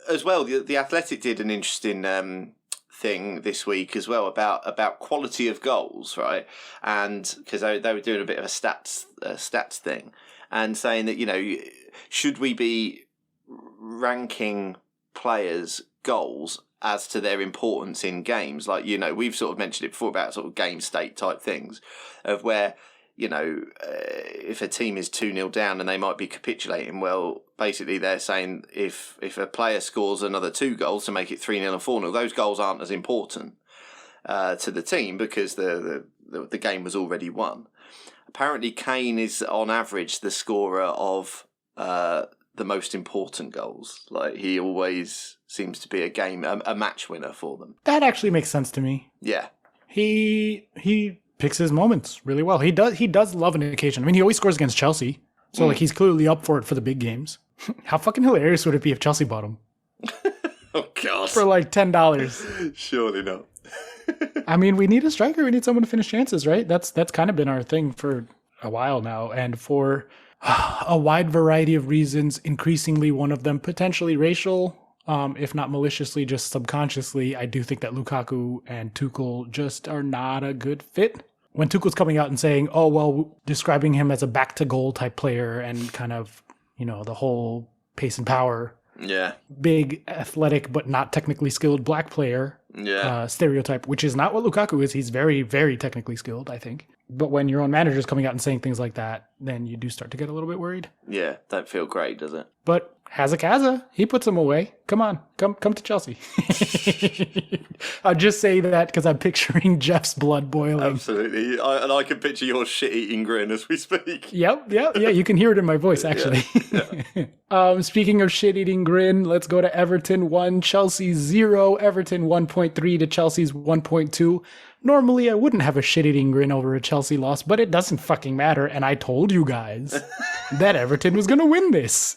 as well. The Athletic did an interesting thing this week as well about quality of goals, right? And because they were doing a bit of a stats thing and saying that should we be ranking players' goals as to their importance in games? We've sort of mentioned it before about sort of game state type things of where if a team is 2-0 down and they might be capitulating, well, basically they're saying if a player scores another 2 goals to make it 3-0 and 4-0, those goals aren't as important to the team because the game was already won. Apparently, Kane is on average the scorer of the most important goals. He always seems to be a match winner for them. That actually makes sense to me. Yeah, he picks his moments really well. He does love an occasion. I mean, he always scores against Chelsea, so he's clearly up for it for the big games. How fucking hilarious would it be if Chelsea bought him? Oh God, for $10? Surely not. I mean, we need a striker. We need someone to finish chances, right? That's kind of been our thing for a while now, and for a wide variety of reasons, increasingly one of them potentially racial, if not maliciously, just subconsciously. I do think that Lukaku and Tuchel just are not a good fit. When Tuchel's coming out and saying, oh, well, describing him as a back-to-goal type player and kind of, the whole pace and power, big, athletic, but not technically skilled black player stereotype, which is not what Lukaku is. He's very, very technically skilled, I think. But when your own manager's coming out and saying things like that, then you do start to get a little bit worried. Yeah, don't feel great, does it? But Hazakaza, he puts him away. come on, come to Chelsea. I'll just say that because I'm picturing Jeff's blood boiling. Absolutely. I can picture your shit-eating grin as we speak. Yep. Yeah, you can hear it in my voice, actually. Yeah. Speaking of shit-eating grin, let's go to Everton 1, Chelsea 0. Everton 1.3 to Chelsea's 1.2. Normally, I wouldn't have a shit-eating grin over a Chelsea loss, but it doesn't fucking matter, and I told you guys that Everton was going to win this.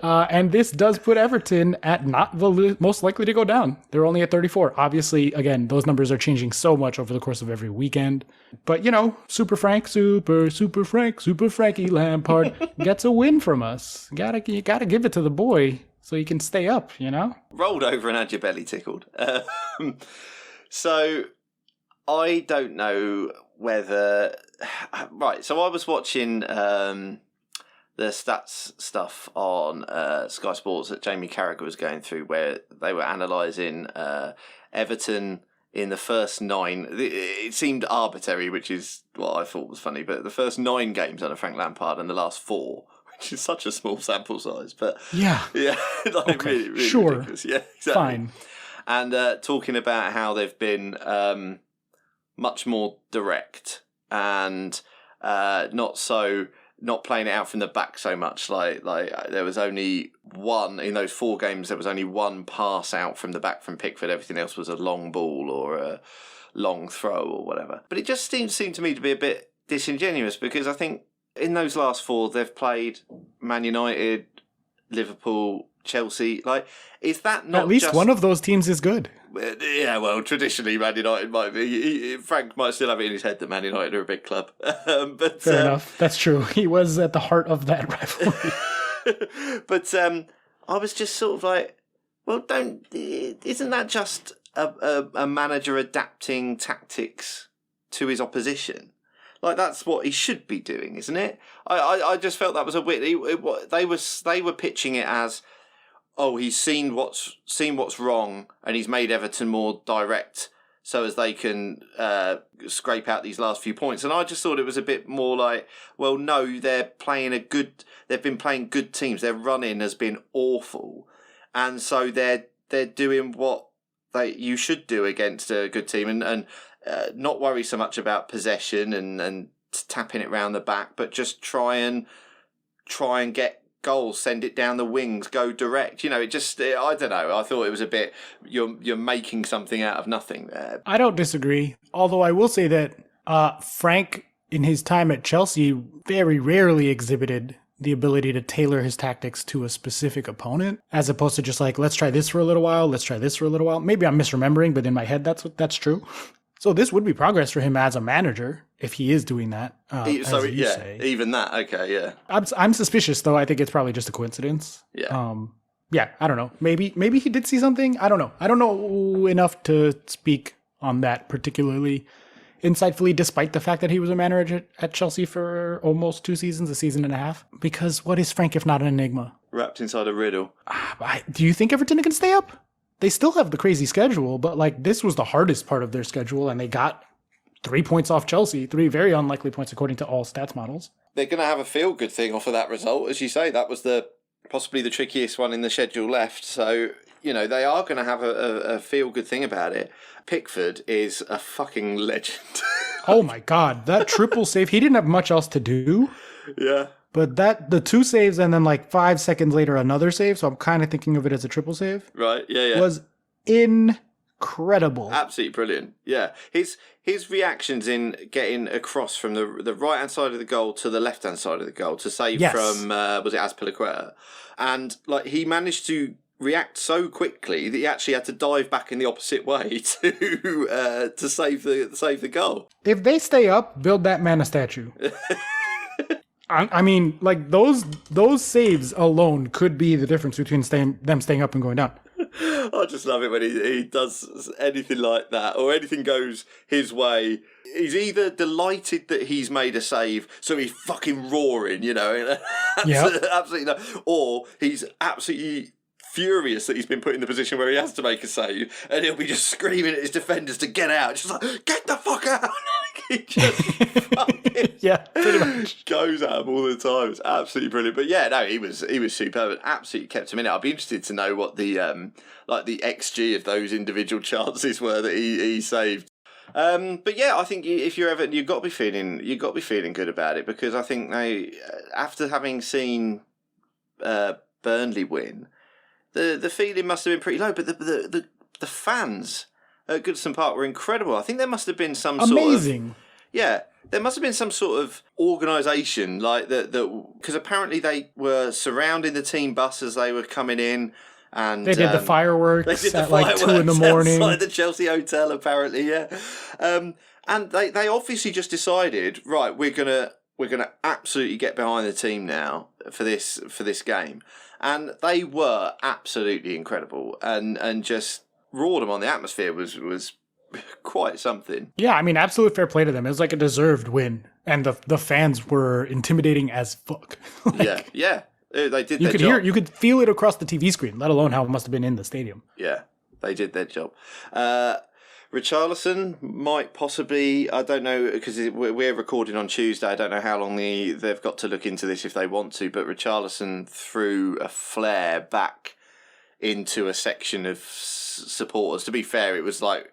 And this does put Everton at not the most likely to go down. They're only at 34. Obviously, again, those numbers are changing so much over the course of every weekend. But, Super Frankie Lampard gets a win from us. You gotta give it to the boy so he can stay up, Rolled over and had your belly tickled. So I don't know whether... Right, so I was watching the stats stuff on Sky Sports that Jamie Carragher was going through, where they were analysing Everton in the first 9. It seemed arbitrary, which is what I thought was funny, but the first 9 games under Frank Lampard and the last 4, which is such a small sample size. But yeah, like okay. really Sure. ridiculous. Yeah, exactly. Fine. And talking about how they've been much more direct and not playing it out from the back so much. Like there was only one in those 4 games. There was only one pass out from the back from Pickford. Everything else was a long ball or a long throw or whatever. But it just seemed to me to be a bit disingenuous, because I think in those last 4 they've played Man United, Liverpool, Chelsea. Like, is that not at least just... one of those teams is good? Yeah, well, traditionally Man United might be. Frank might still have it in his head that Man United are a big club. But fair enough. That's true. He was at the heart of that rivalry. But I was just sort of like, well, isn't that just a manager adapting tactics to his opposition? Like, that's what he should be doing, isn't it? I just felt that was a bit. They were pitching it as, oh, he's seen what's wrong and he's made Everton more direct so as they can scrape out these last few points. And I just thought it was a bit more like, well, no, they've been playing good teams. Their run-in has been awful. And so they're doing what you should do against a good team and not worry so much about possession and tapping it round the back, but just try and get goals, send it down the wings, go direct. I don't know. I thought it was a bit, you're making something out of nothing there. I don't disagree. Although I will say that Frank, in his time at Chelsea, very rarely exhibited the ability to tailor his tactics to a specific opponent, as opposed to just like, let's try this for a little while, let's try this for a little while. Maybe I'm misremembering, but in my head, that's true. So this would be progress for him as a manager if he is doing that. Say. Even that. Okay, yeah. I'm suspicious, though. I think it's probably just a coincidence. Yeah. Yeah. I don't know. Maybe he did see something. I don't know. I don't know enough to speak on that particularly insightfully, despite the fact that he was a manager at Chelsea for almost 2 seasons, a season and a half. Because what is Frank if not an enigma? Wrapped inside a riddle. Do you think Everton can stay up? They still have the crazy schedule, but like this was the hardest part of their schedule, and they got 3 points off Chelsea, 3 very unlikely points according to all stats models. They're going to have a feel-good thing off of that result. As you say, that was possibly the trickiest one in the schedule left. So, they are going to have a feel-good thing about it. Pickford is a fucking legend. Oh my God, that triple save. He didn't have much else to do. Yeah. But the 2 saves and then like 5 seconds later, another save. So I'm kind of thinking of it as a triple save. Right. Yeah. Was incredible. Absolutely brilliant. Yeah. His reactions in getting across from the right hand side of the goal to the left hand side of the goal to save from was it Azpilicueta, and like he managed to react so quickly that he actually had to dive back in the opposite way to save the goal. If they stay up, build that man a statue. I mean, like those saves alone could be the difference between them staying up and going down. I just love it when he does anything like that, or anything goes his way. He's either delighted that he's made a save, so he's fucking roaring, Yeah. Absolutely no. Or he's absolutely furious that he's been put in the position where he has to make a save, and he'll be just screaming at his defenders to get out. Just like, get the fuck out! He just fucking Yeah, pretty much. goes at him all the time. It's absolutely brilliant. But yeah, no, he was superb and absolutely kept him in it. I'd be interested to know what the the XG of those individual chances were that he saved. But yeah, I think if you're Everton, you've got to be feeling good about it, because I think they, after having seen Burnley win, the feeling must have been pretty low. But the fans at Goodison Park were incredible. I think there must have been some amazing. There must have been some sort of organisation like that, because apparently they were surrounding the team bus as they were coming in. And they did the fireworks at like 2 a.m. outside the Chelsea hotel, apparently, yeah. And they obviously just decided, right, we're gonna absolutely get behind the team now for this game, and they were absolutely incredible, and just roared them on. The atmosphere was quite something. Yeah, I mean, absolute fair play to them. It was like a deserved win, and the fans were intimidating as fuck. Yeah. They did you their could job. you could feel it across the TV screen, let alone how it must have been in the stadium. Yeah, they did their job. Richarlison might possibly, I don't know, because we're recording on Tuesday. I don't know how long they've got to look into this if they want to, but Richarlison threw a flare back into a section of supporters. To be fair, it was like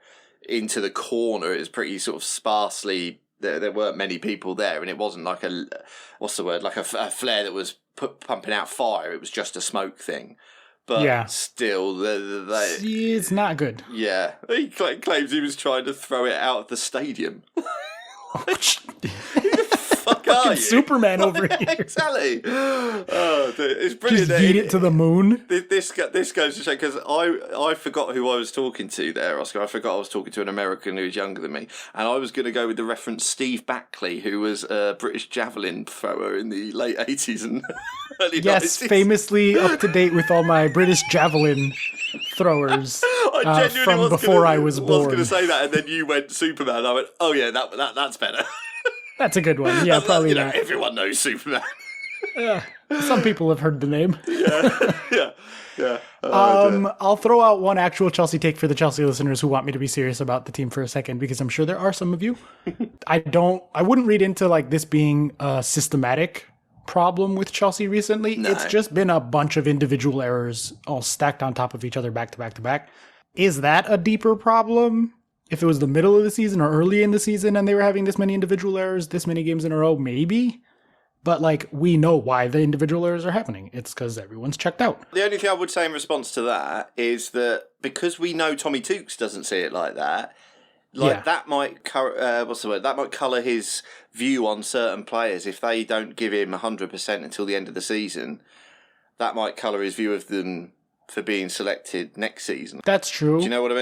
into the corner. It was pretty sort of sparsely. There weren't many people there, and it wasn't like like a flare that was pumping out fire. It was just a smoke thing. But still, it's not good. Yeah, he claims he was trying to throw it out of the stadium. Fuck are you? Superman over here. Exactly. Oh, dude, it's brilliant. Just yeet it to the moon. This goes to show, because I forgot who I was talking to there, Oscar. I forgot I was talking to an American who was younger than me, and I was going to go with the reference Steve Backley, who was a British javelin thrower in the late 80s and early 90s. Yes, famously up to date with all my British javelin throwers from before I was born. I was going to say that, and then you went Superman, and I went, oh yeah, that's better. That's a good one. Yeah, probably not. Everyone knows Superman. Some people have heard the name. Yeah. I'll throw out one actual Chelsea take for the Chelsea listeners who want me to be serious about the team for a second, because I'm sure there are some of you. I wouldn't read into like this being a systematic problem with Chelsea recently. No. It's just been a bunch of individual errors all stacked on top of each other back to back to back. Is that a deeper problem? If it was the middle of the season or early in the season and they were having this many individual errors, this many games in a row, maybe. But like, we know why the individual errors are happening. It's because everyone's checked out. The only thing I would say in response to that is that because we know Tommy Tukes doesn't see it like that, that might that might colour his view on certain players. If they don't give him 100% until the end of the season, that might colour his view of them for being selected next season. That's true. Do you know what I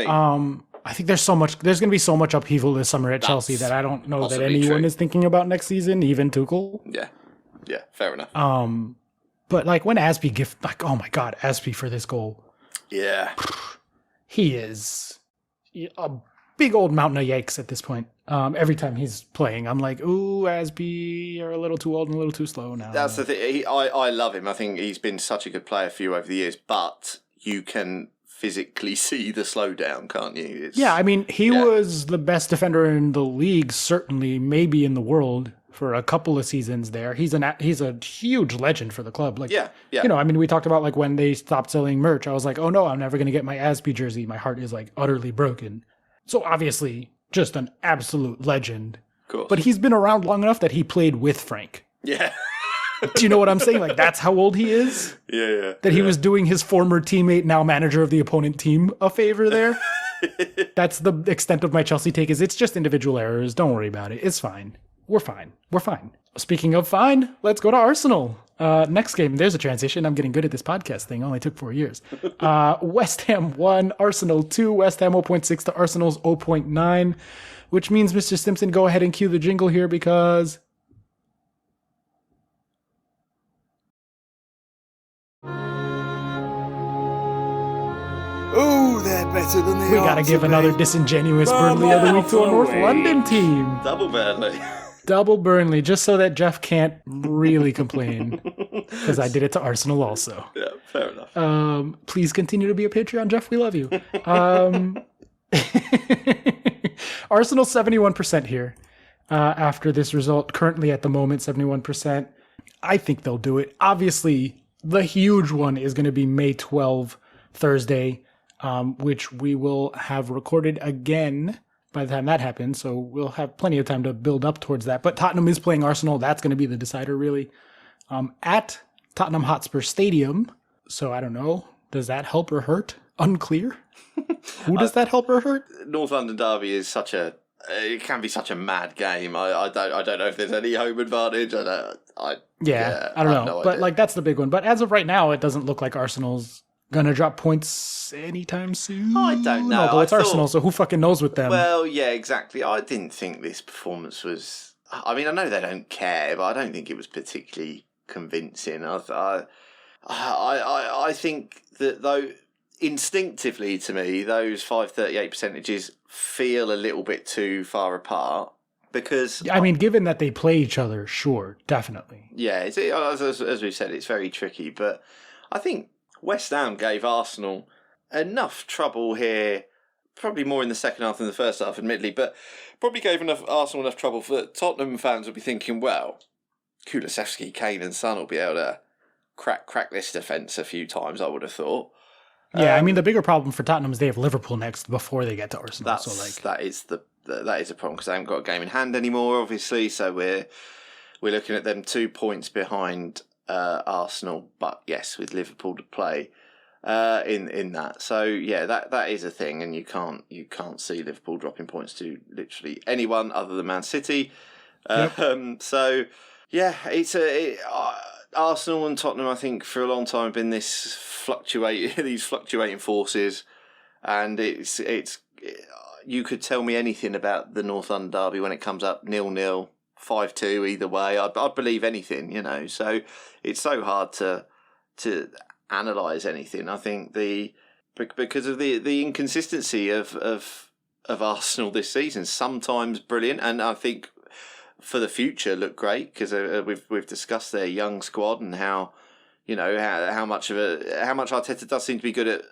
mean? I think there's going to be so much upheaval this summer at Chelsea that I don't know that anyone is thinking about next season, even Tuchel. Yeah, fair enough. But like when Aspie oh my God, Aspie for this goal. Yeah. He is a big old mountain of yikes at this point. Every time he's playing, I'm like, ooh, Aspie, you're a little too old and a little too slow now. That's the thing. I love him. I think he's been such a good player for you over the years, but you can physically see the slowdown, can't you? I mean, he was the best defender in the league, certainly, maybe in the world for a couple of seasons there. He's a huge legend for the club. Like, you know, I mean, we talked about like when they stopped selling merch, I was like, oh no, I'm never going to get my Aspie jersey. My heart is like utterly broken. So obviously, just an absolute legend. Of course. But he's been around long enough that he played with Frank. Yeah. Do you know what I'm saying? Like, that's how old he is? Yeah. That he was doing his former teammate, now manager of the opponent team, a favor there. That's the extent of my Chelsea take. Is it's just individual errors. Don't worry about it. It's fine. We're fine. Speaking of fine, let's go to Arsenal. Next game, there's a transition. I'm getting good at this podcast thing. Only took 4 years. West Ham 1, Arsenal 2. West Ham 0.6 to Arsenal's 0.9, which means, Mr. Simpson, go ahead and cue the jingle here because... Oh, they're better than they We gotta give another disingenuous Burnley of the week to a North London team. Double Burnley. Double Burnley, just so that Jeff can't really complain. Because I did it to Arsenal also. Yeah, Fair enough. Please continue to be a Patreon, Jeff. We love you. Arsenal 71% here after this result. Currently at the moment, 71%. I think they'll do it. Obviously, the huge one is going to be May 12, Thursday, which we will have recorded again by the time that happens. So we'll have plenty of time to build up towards that. But Tottenham is playing Arsenal. That's going to be the decider, really. At Tottenham Hotspur Stadium. So I don't know. Does that help or hurt? Unclear. Who does that help or hurt? North London derby is it can be such a mad game. I don't know if there's any home advantage. I don't know. No but like that's the big one. But as of right now, it doesn't look like Arsenal's gonna drop points anytime soon. I don't know. Although it's Arsenal, so who fucking knows with them? Well, yeah, exactly. I didn't think this performance was. I mean, I know they don't care, but I don't think it was particularly convincing. I think that though instinctively to me, those 538 percentages feel a little bit too far apart because I mean, given that they play each other, sure, definitely. Yeah, as we've said, it's very tricky. But I think West Ham gave Arsenal enough trouble here. Probably more in the second half than the first half, admittedly, but probably gave Arsenal enough trouble for Tottenham fans would be thinking, well, Kulusevski, Kane and Son will be able to crack this defence a few times, I would have thought. Yeah, I mean, the bigger problem for Tottenham is they have Liverpool next before they get to Arsenal. That is a problem because they haven't got a game in hand anymore, obviously. So we're looking at them 2 points behind Arsenal, but yes, with Liverpool to play in that. So yeah, that is a thing, and you can't see Liverpool dropping points to literally anyone other than Man City. Yep. So yeah, Arsenal and Tottenham, I think, for a long time have been these fluctuating forces, and it's you could tell me anything about the North London derby when it comes up 0-0, 5-2 either way. I'd believe anything, you know. So it's so hard to analyse anything. I think because of the inconsistency of Arsenal this season, sometimes brilliant, and I think for the future look great because we've discussed their young squad and how how much Arteta does seem to be good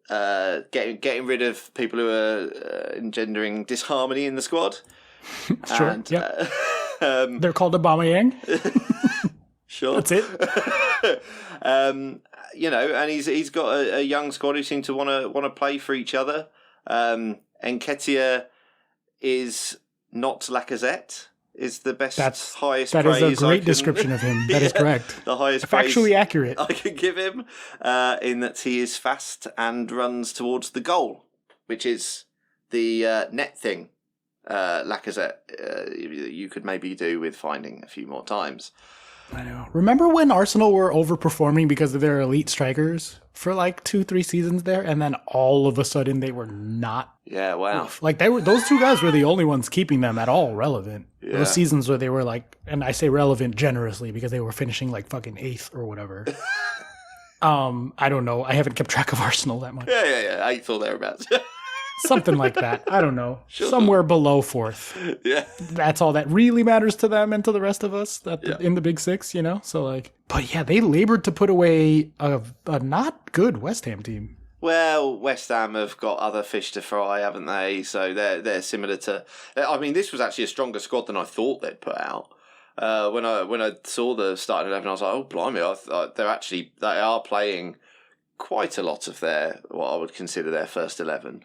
at getting rid of people who are engendering disharmony in the squad. Sure. And, yep. They're called Aubameyang. Sure. That's it. And he's got a young squad who seem to want to play for each other. Nketiah is not Lacazette. Is the best, highest that praise. That is a great description of him. That is correct. The highest factually accurate I can give him in that he is fast and runs towards the goal, which is the net thing. Lacazette, you could maybe do with finding a few more times. I know. Remember when Arsenal were overperforming because of their elite strikers for like 2-3 seasons there, and then all of a sudden they were not. Yeah, wow. Like those two guys were the only ones keeping them at all relevant. Yeah. Those seasons where they were like, and I say relevant generously because they were finishing like fucking 8th or whatever. I don't know. I haven't kept track of Arsenal that much. Yeah. 8th or thereabouts. Something like that. I don't know. Sure. Somewhere below 4th. Yeah. That's all that really matters to them and to the rest of us in the Big Six, you know? So, like, but yeah, they labored to put away a not good West Ham team. Well, West Ham have got other fish to fry, haven't they? So they're similar to. I mean, this was actually a stronger squad than I thought they'd put out. When I saw the starting 11, I was like, oh blimey! They are playing quite a lot of what I would consider their first 11.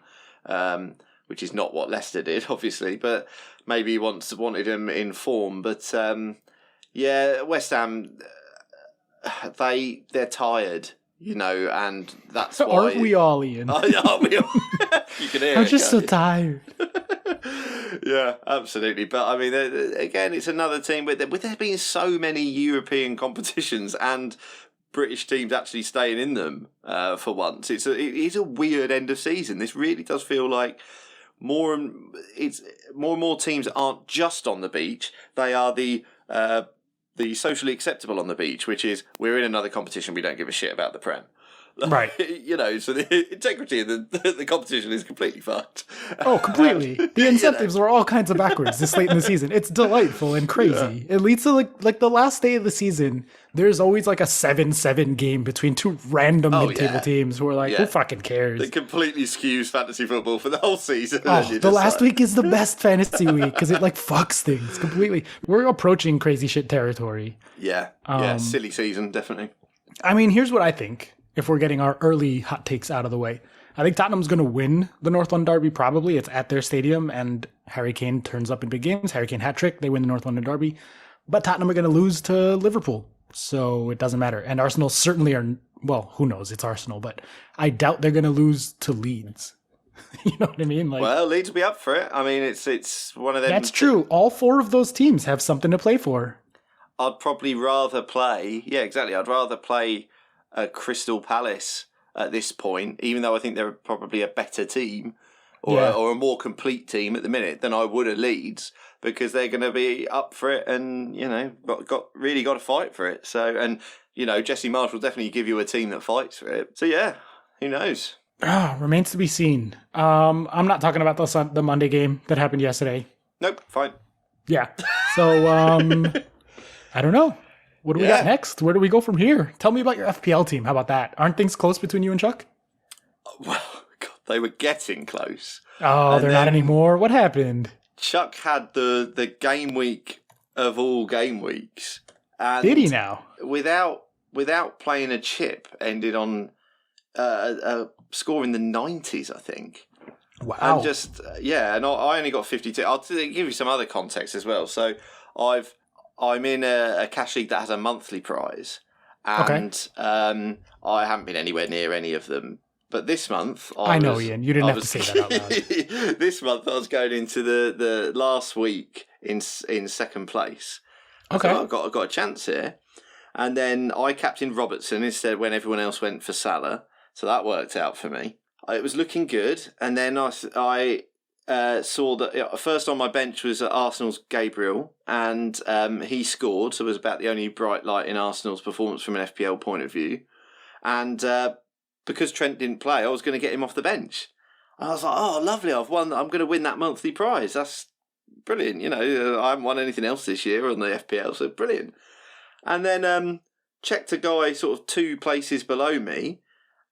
Which is not what Leicester did, obviously, but maybe wanted them in form. But West Ham, they're tired, and that's why. Aren't we all, Ian? Aren't we all? You can hear I'm just so tired. Yeah, absolutely. But I mean, again, it's another team with there being so many European competitions and British teams actually staying in them for once. It is a weird end of season. This really does feel like more and more teams aren't just on the beach. They are the socially acceptable on the beach, which is we're in another competition. We don't give a shit about the Prem. Right. So the integrity of the competition is completely fucked. Oh, completely. The incentives are all kinds of backwards this late in the season. It's delightful and crazy. It leads to like the last day of the season, there's always like a 7-7 game between two random mid-table teams who are like, who fucking cares? It completely skews fantasy football for the whole season. Oh, the last week is the best fantasy week because it like fucks things completely. We're approaching crazy shit territory. Yeah, silly season, definitely. I mean, here's what I think. If we're getting our early hot takes out of the way, I think Tottenham's going to win the North London Derby. Probably it's at their stadium, and Harry Kane turns up in big games. Harry Kane hat trick. They win the North London Derby, but Tottenham are going to lose to Liverpool, so it doesn't matter. And Arsenal certainly are. Well, who knows? It's Arsenal, but I doubt they're going to lose to Leeds. You know what I mean? Like, well, Leeds will be up for it. I mean, it's one of them. That's true. All four of those teams have something to play for. I'd probably rather play. Yeah, exactly. I'd rather play Crystal Palace at this point, even though I think they're probably a better team or a more complete team at the minute than I would at Leeds, because they're going to be up for it and, really got to fight for it. So, and, Jesse Marsh will definitely give you a team that fights for it. So, yeah, who knows? Remains to be seen. I'm not talking about the Monday game that happened yesterday. Nope, fine. Yeah. So, I don't know. What do we got next? Where do we go from here? Tell me about your FPL team. How about that? Aren't things close between you and Chuck? Well, God, they were getting close. Oh, and they're not anymore? What happened? Chuck had the game week of all game weeks. And did he now? Without playing a chip, ended on a score in the 90s, I think. Wow. And just, and I only got 52. I'll give you some other context as well. So I'm in a cash league that has a monthly prize, and I haven't been anywhere near any of them. But this month, I know, Ian, you didn't have to say that out loud. This month, I was going into the last week in second place. Okay, I got a chance here, and then I captained Robertson instead when everyone else went for Salah, so that worked out for me. It was looking good, and then I saw that first on my bench was Arsenal's Gabriel, and he scored, so it was about the only bright light in Arsenal's performance from an FPL point of view. And because Trent didn't play, I was going to get him off the bench. I was like, oh, lovely, I've won. I'm going to win that monthly prize. That's brilliant. I haven't won anything else this year on the FPL, so brilliant. And then checked a guy sort of 2 places below me,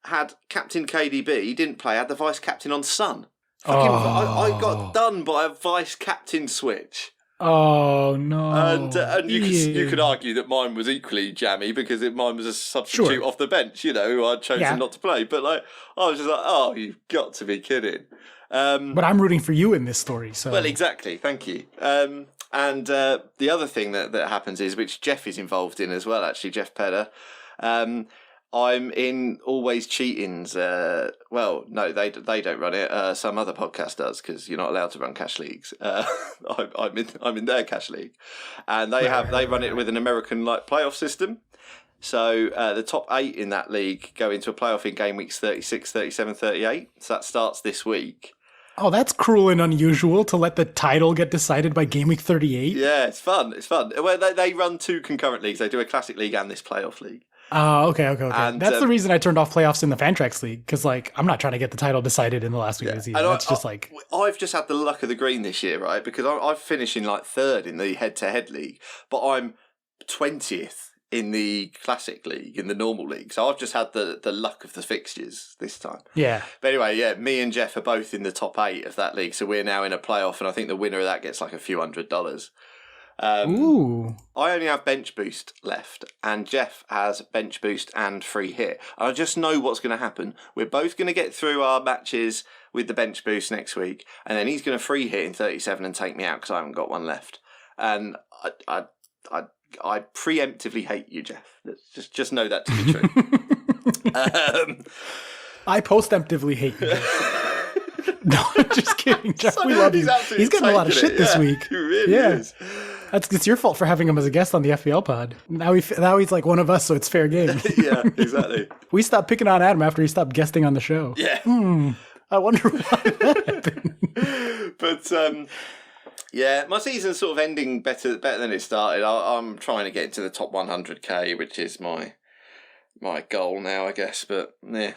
had captain KDB, didn't play, had the vice captain on Son. I got done by a vice captain switch. Oh no! And you could argue that mine was equally jammy because mine was a substitute off the bench. Who I'd chosen not to play. But I was just like, oh, you've got to be kidding. But I'm rooting for you in this story. So well, exactly. Thank you. And the other thing that happens is, which Jeff is involved in as well. Actually, Jeff Pedder. I'm in Always Cheating's. Well, no, they don't run it. Some other podcast does, because you're not allowed to run cash leagues. I'm in their cash league, and they run it with an American playoff system. So the top 8 in that league go into a playoff in game weeks 36, 37, 38. So that starts this week. Oh, that's cruel and unusual to let the title get decided by game week 38. Yeah, it's fun. Well, they run 2 concurrent leagues. They do a classic league and this playoff league. Oh, okay. And, that's the reason I turned off playoffs in the Fantrax League, because I'm not trying to get the title decided in the last week of the season. That's just I've just had the luck of the green this year, right? Because I've finished in 3rd in the head-to-head league, but I'm 20th in the Classic League, in the normal league. So I've just had the luck of the fixtures this time. Yeah. But anyway, me and Jeff are both in the top 8 of that league, so we're now in a playoff, and I think the winner of that gets a few $100. Ooh. I only have bench boost left, and Jeff has bench boost and free hit. I just know what's going to happen. We're both going to get through our matches with the bench boost next week, and then he's going to free hit in 37 and take me out because I haven't got one left. And I preemptively hate you, Jeff. Just know that to be true. I postemptively hate you. No, I'm just kidding, Jeff. We love you. He's getting a lot of shit this week. He really is. It's your fault for having him as a guest on the FPL pod. Now he's like one of us, so it's fair game. Yeah, exactly. We stopped picking on Adam after he stopped guesting on the show. Yeah. I wonder why that happened. But yeah, my season's sort of ending better than it started. I'm trying to get into the top 100k, which is my my goal now, I guess. But yeah,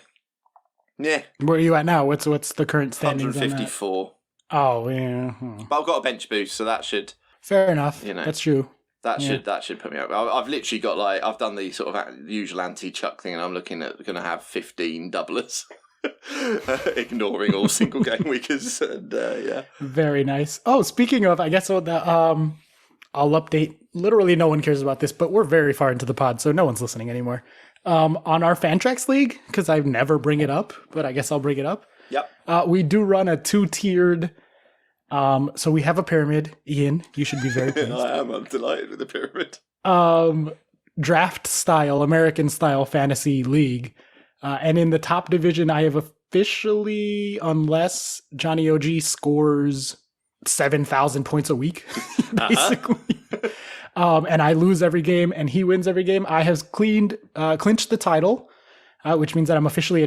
Where are you at now? What's the current standings on that? 154. Oh, yeah. But I've got a bench boost, so that should, Fair enough. you know, That's true. that should put me up. I've literally got I've done the sort of usual anti-chuck thing, and I'm looking at going to have 15 doublers, ignoring all single game weekers, and yeah. Very nice. Oh, speaking of, I guess I'll update. Literally, no one cares about this, but we're very far into the pod, so no one's listening anymore. On our Fantrax League, because I never bring it up, but I guess I'll bring it up. Yep. We do run a 2-tiered. So we have a pyramid. Ian, you should be very pleased. I'm delighted with the pyramid. Draft style, American style fantasy league. And in the top division, I have officially, unless Johnny OG scores 7,000 points a week, basically. And I lose every game and he wins every game. I have clinched the title, which means that I'm officially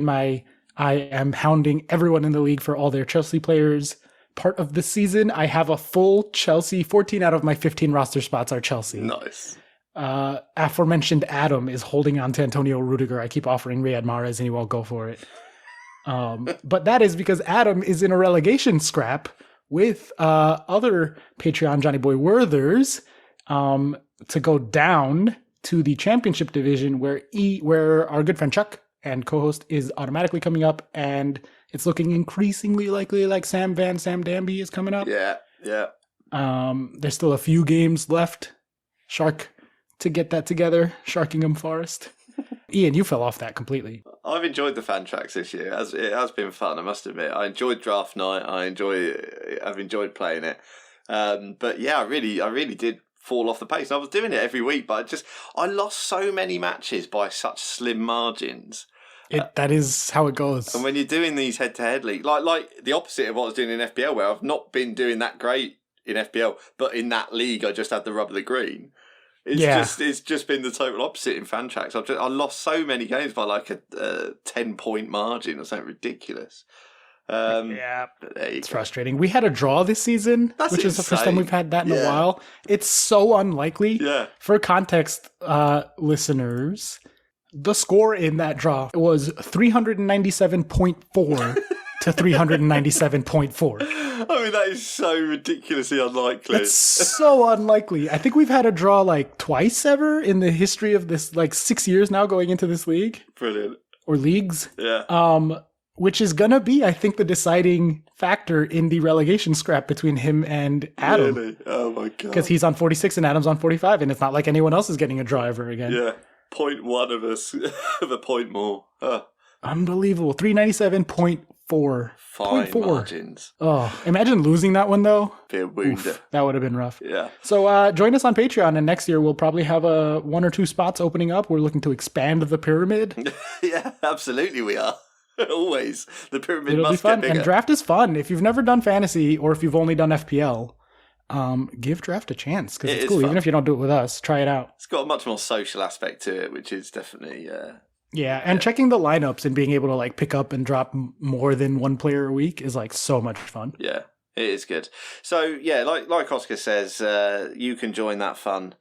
I am hounding everyone in the league for all their Chelsea players. Part of the season, I have a full Chelsea. 14 out of my 15 roster spots are Chelsea. Nice. Aforementioned Adam is holding on to Antonio Rudiger. I keep offering Riyad Mahrez and he won't go for it. But that is because Adam is in a relegation scrap with other Patreon Johnny Boy Werthers to go down to the championship division where our good friend Chuck and co-host is automatically coming up, and it's looking increasingly likely like Sam Danby is coming up. Yeah. There's still a few games left. Shark to get that together. Sharkingham Forest. Ian, you fell off that completely. I've enjoyed the fan tracks this year. It has been fun, I must admit. I enjoyed draft night. I've enjoyed playing it. But yeah, I really did fall off the pace. I was doing it every week, but I lost so many matches by such slim margins. That is how it goes. And when you're doing these head-to-head leagues, like the opposite of what I was doing in FPL, where I've not been doing that great in FPL, but in that league I just had the rub of the green. It's just been the total opposite in Fantrax. I lost so many games by like a 10-point margin or something ridiculous. It's frustrating. We had a draw this season, which is the first time we've had that in a while. It's so unlikely. Yeah. For context, listeners, the score in that draw was 397.4 to 397.4. I mean, that is so ridiculously unlikely. It's so unlikely. I think we've had a draw like twice ever in the history of this, like 6 years now going into this league. Brilliant. Or leagues. Yeah. Which is going to be, I think, the deciding factor in the relegation scrap between him and Adam. Really? Oh, my God. Because he's on 46 and Adam's on 45, and it's not like anyone else is getting a draw ever again. Yeah. 0.1 of us of a point more. Oh. Unbelievable. 397.4. Fine margins. Oh, imagine losing that one, though. Be a wounder. That would have been rough. Yeah. So join us on Patreon, and next year we'll probably have 1 or 2 spots opening up. We're looking to expand the pyramid. Yeah, absolutely we are. Always. The pyramid It'll must be fun. get bigger. And draft is fun. If you've never done fantasy or if you've only done FPL, give draft a chance because it's cool. Even if you don't do it with us, try it out. It's got a much more social aspect to it, which is definitely... and checking the lineups and being able to like pick up and drop more than one player a week is like so much fun. Yeah, it is good. So yeah, like Oscar says, you can join that fun.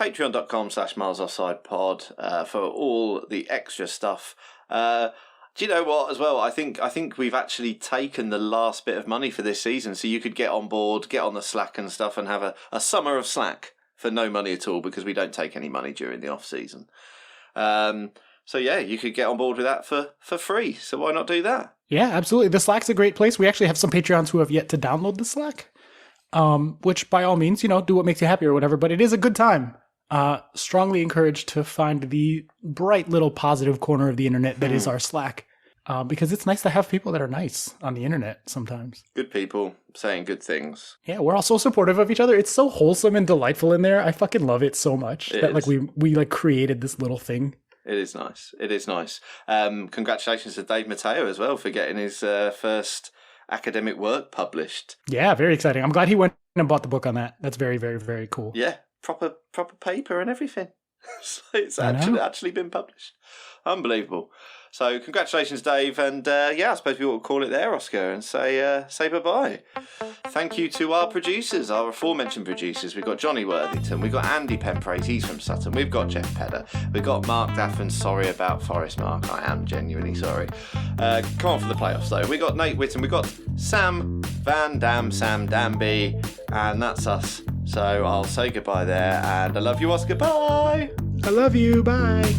Patreon.com/milesoffsidepod for all the extra stuff. Do you know what, as well? I think we've actually taken the last bit of money for this season, so you could get on board, get on the Slack and stuff, and have a summer of Slack for no money at all, because we don't take any money during the off season. So yeah, you could get on board with that for free. So why not do that? Yeah, absolutely. The Slack's a great place. We actually have some Patreons who have yet to download the Slack, which by all means, do what makes you happy or whatever. But it is a good time. Strongly encouraged to find the bright little positive corner of the internet that is our Slack, because it's nice to have people that are nice on the internet sometimes. Good people saying good things. Yeah, we're all so supportive of each other. It's so wholesome and delightful in there. I fucking love it so much like we like created this little thing. It is nice. It is nice. Congratulations to Dave Mateo as well for getting his first academic work published. Yeah, very exciting. I'm glad he went and bought the book on that. That's very, very, very cool. Yeah, proper paper and everything. So it's actually been published. Unbelievable. So congratulations, Dave, and I suppose we ought to call it there, Oscar, and say bye-bye. Thank you to our producers, our aforementioned producers. We've got Johnny Worthington, we've got Andy Penpraise, he's from Sutton, we've got Jeff Pedder, we've got Mark Daffin, sorry about Forest Mark, I am genuinely sorry. Come on for the playoffs though. We've got Nate Whitten, we've got Sam Van Dam, Sam Danby, and that's us. So I'll say goodbye there, and I love you, Oscar, bye! I love you, bye!